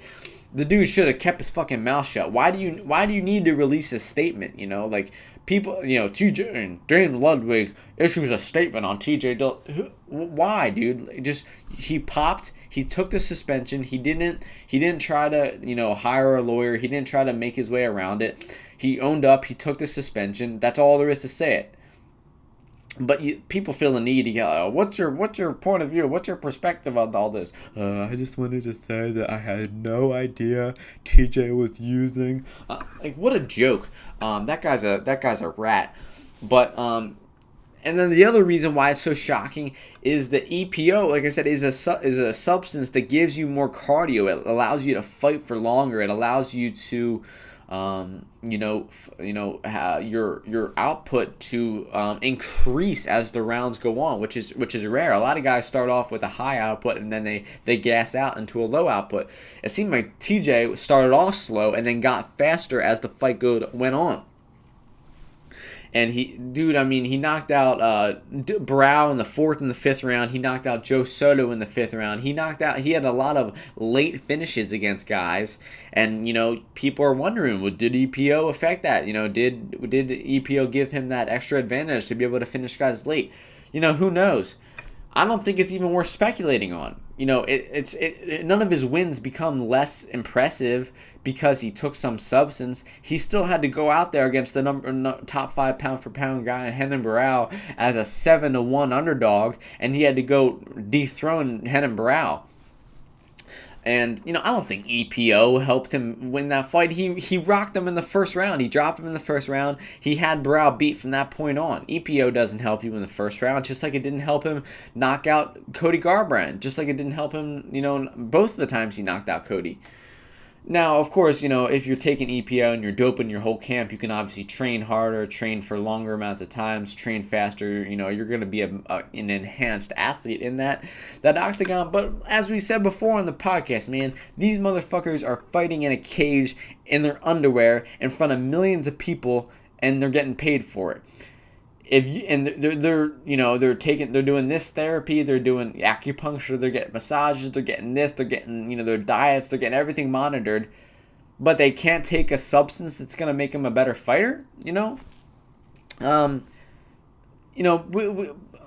The dude should have kept his fucking mouth shut. Why do you need to release a statement? Like, people, TJ and Dane Ludwig issues a statement on TJ Dillashaw. Why, dude? He popped. He took the suspension. He didn't try to hire a lawyer. He didn't try to make his way around it. He owned up. He took the suspension. That's all there is to say it. But people feel the need to go, what's your point of view? What's your perspective on all this? I just wanted to say that I had no idea TJ was using. What a joke. That guy's a rat. But and then the other reason why it's so shocking is the EPO, like I said, is a substance that gives you more cardio. It allows you to fight for longer. It allows you to your output to increase as the rounds go on, which is rare. A lot of guys start off with a high output and then they gas out into a low output. It seemed like TJ started off slow and then got faster as the fight went on. And he knocked out Brow in the 4th and the 5th round. He knocked out Joe Soto in the 5th round. He had a lot of late finishes against guys. And, people are wondering, did EPO affect that? Did EPO give him that extra advantage to be able to finish guys late? Who knows? I don't think it's even worth speculating on. None of his wins become less impressive because he took some substance. He still had to go out there against the top 5 pound for pound guy, Renan Barão, as a 7-1 underdog, and he had to go dethrone Renan Barão. And, I don't think EPO helped him win that fight. He rocked him in the first round. He dropped him in the first round. He had Barão beat from that point on. EPO doesn't help you in the first round, just like it didn't help him knock out Cody Garbrandt, just like it didn't help him, both of the times he knocked out Cody. Now, of course, if you're taking EPO and you're doping your whole camp, you can obviously train harder, train for longer amounts of times, train faster. You're going to be an enhanced athlete in that octagon. But as we said before on the podcast, man, these motherfuckers are fighting in a cage in their underwear in front of millions of people, and they're getting paid for it. They're doing this therapy, they're doing acupuncture, they're getting massages, they're getting this, they're getting their diets, they're getting everything monitored, but they can't take a substance that's gonna make them a better fighter.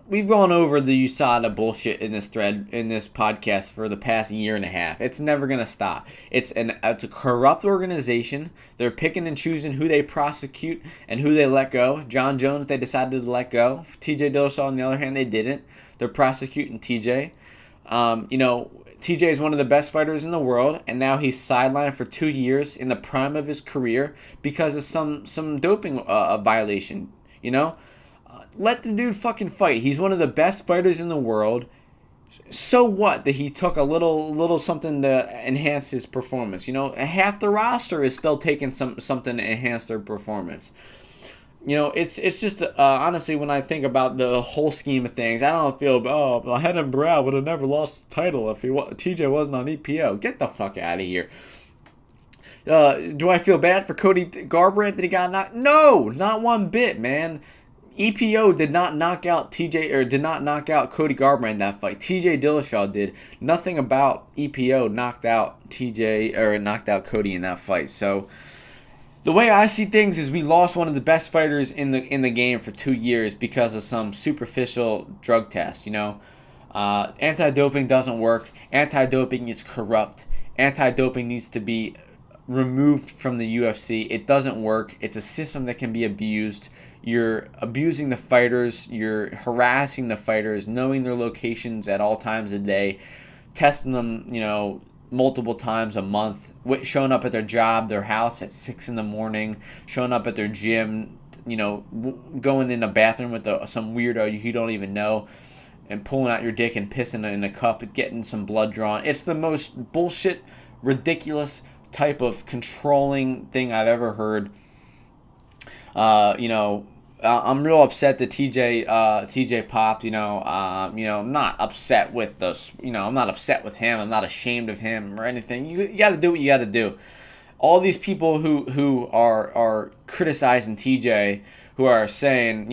We've gone over the USADA bullshit in this podcast for the past year and a half. It's never gonna stop. It's a corrupt organization. They're picking and choosing who they prosecute and who they let go. John Jones, they decided to let go. TJ Dillashaw, on the other hand, they didn't. They're prosecuting TJ. TJ is one of the best fighters in the world, and now he's sidelined for 2 years in the prime of his career because of some doping violation. Let the dude fucking fight. He's one of the best fighters in the world. So what that he took a little something to enhance his performance? Half the roster is still taking something to enhance their performance. It's just honestly, when I think about the whole scheme of things, I don't feel Renan Barão would have never lost the title if TJ wasn't on EPO. Get the fuck out of here. Do I feel bad for Cody Garbrandt that he got knocked? No, not one bit, man. EPO did not knock out did not knock out Cody Garbrandt in that fight. TJ Dillashaw did. Nothing about EPO knocked out Cody in that fight. So the way I see things is we lost one of the best fighters in the game for 2 years because of some superficial drug test. Anti-doping doesn't work. Anti-doping is corrupt. Anti-doping needs to be removed from the UFC. It doesn't work. It's a system that can be abused. You're abusing the fighters. You're harassing the fighters, knowing their locations at all times of the day, testing them, multiple times a month, showing up at their job, their house at 6 a.m, showing up at their gym, going in a bathroom with some weirdo you don't even know, and pulling out your dick and pissing in a cup and getting some blood drawn. It's the most bullshit, ridiculous type of controlling thing I've ever heard. I'm real upset that TJ popped. I'm not upset with this. I'm not upset with him. I'm not ashamed of him or anything. You got to do what you got to do. All these people who are criticizing TJ, who are saying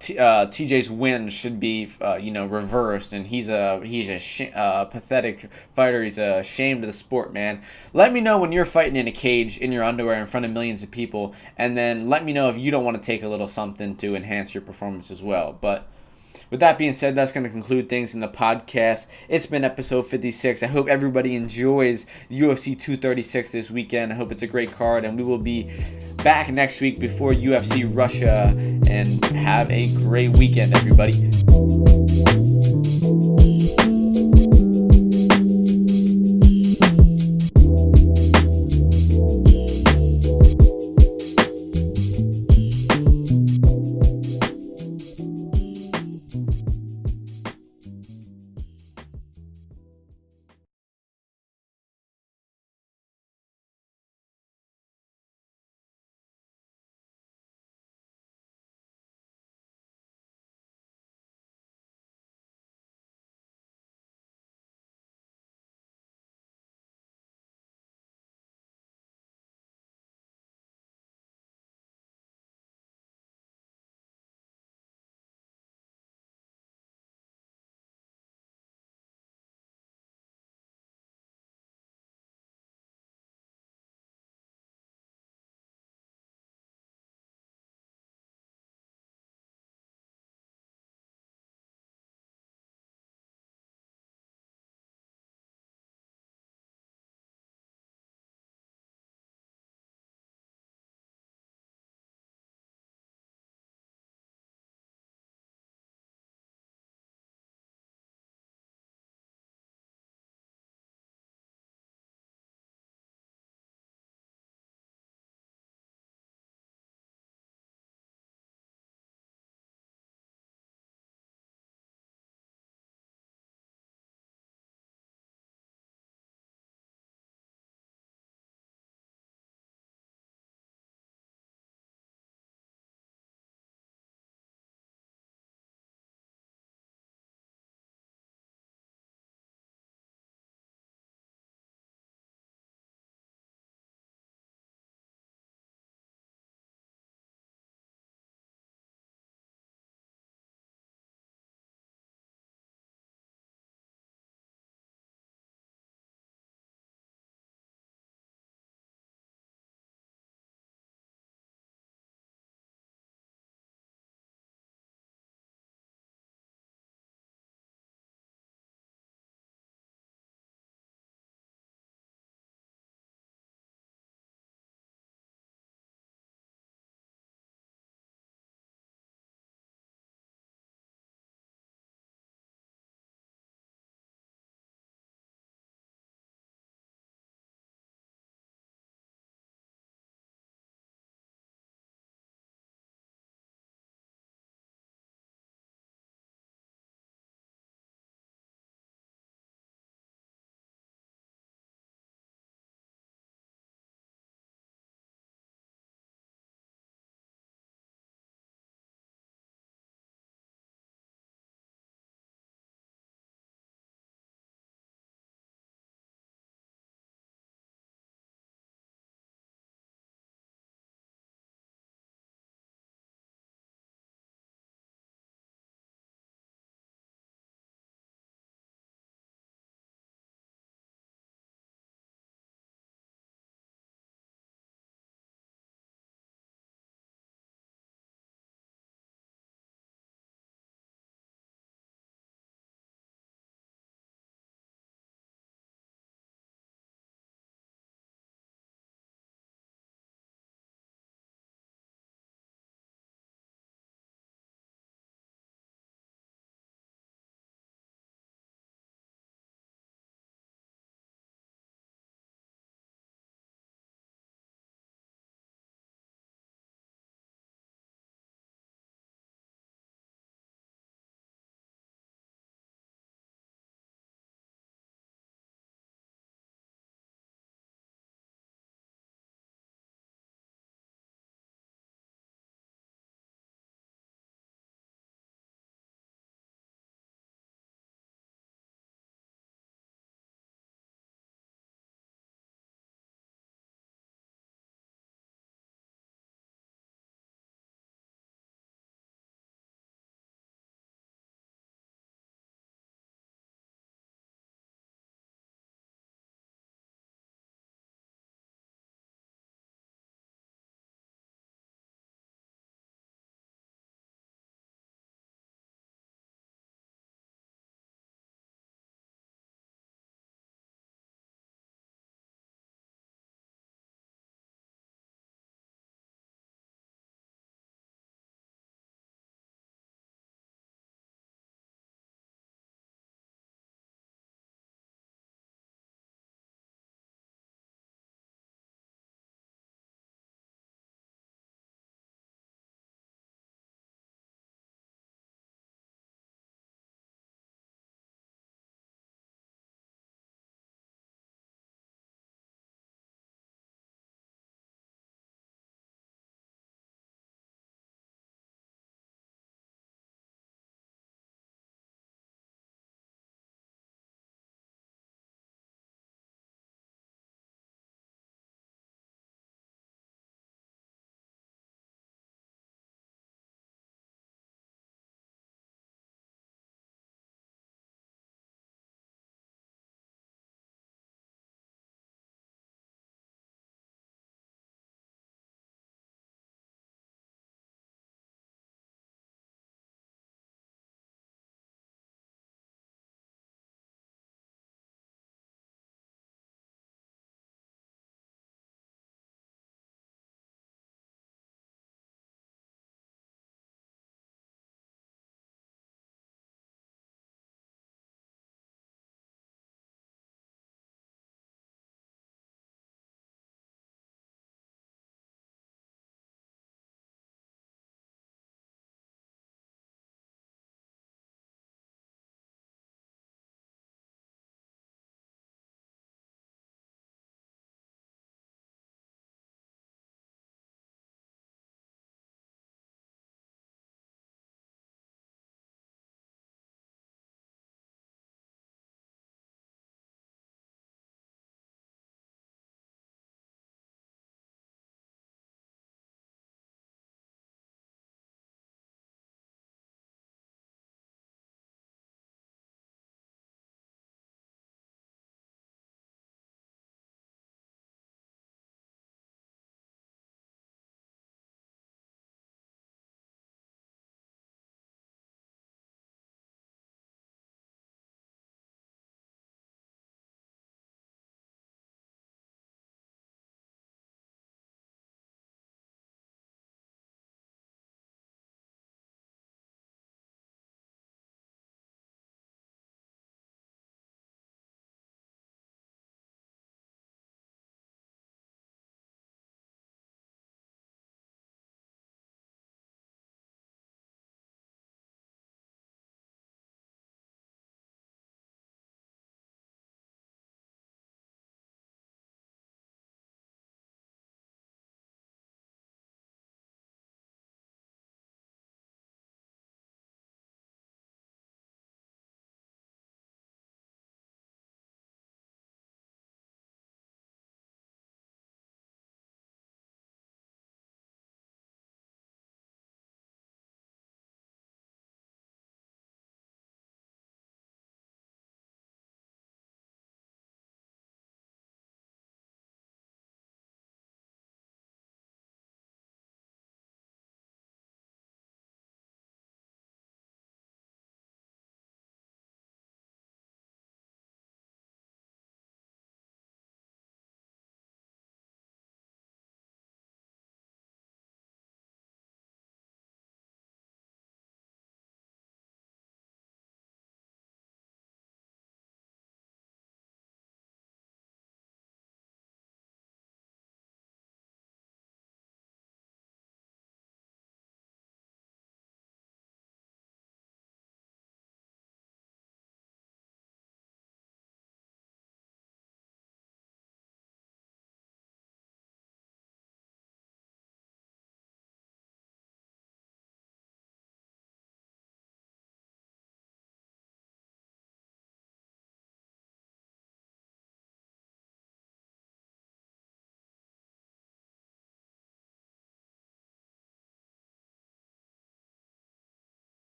TJ's win should be reversed, and he's a pathetic fighter. He's ashamed of the sport, man. Let me know when you're fighting in a cage in your underwear in front of millions of people, and then let me know if you don't want to take a little something to enhance your performance as well. But with that being said, that's going to conclude things in the podcast. It's been episode 56. I hope everybody enjoys UFC 236 this weekend. I hope it's a great card, and we will be back next week before UFC Russia. And have a great weekend, everybody.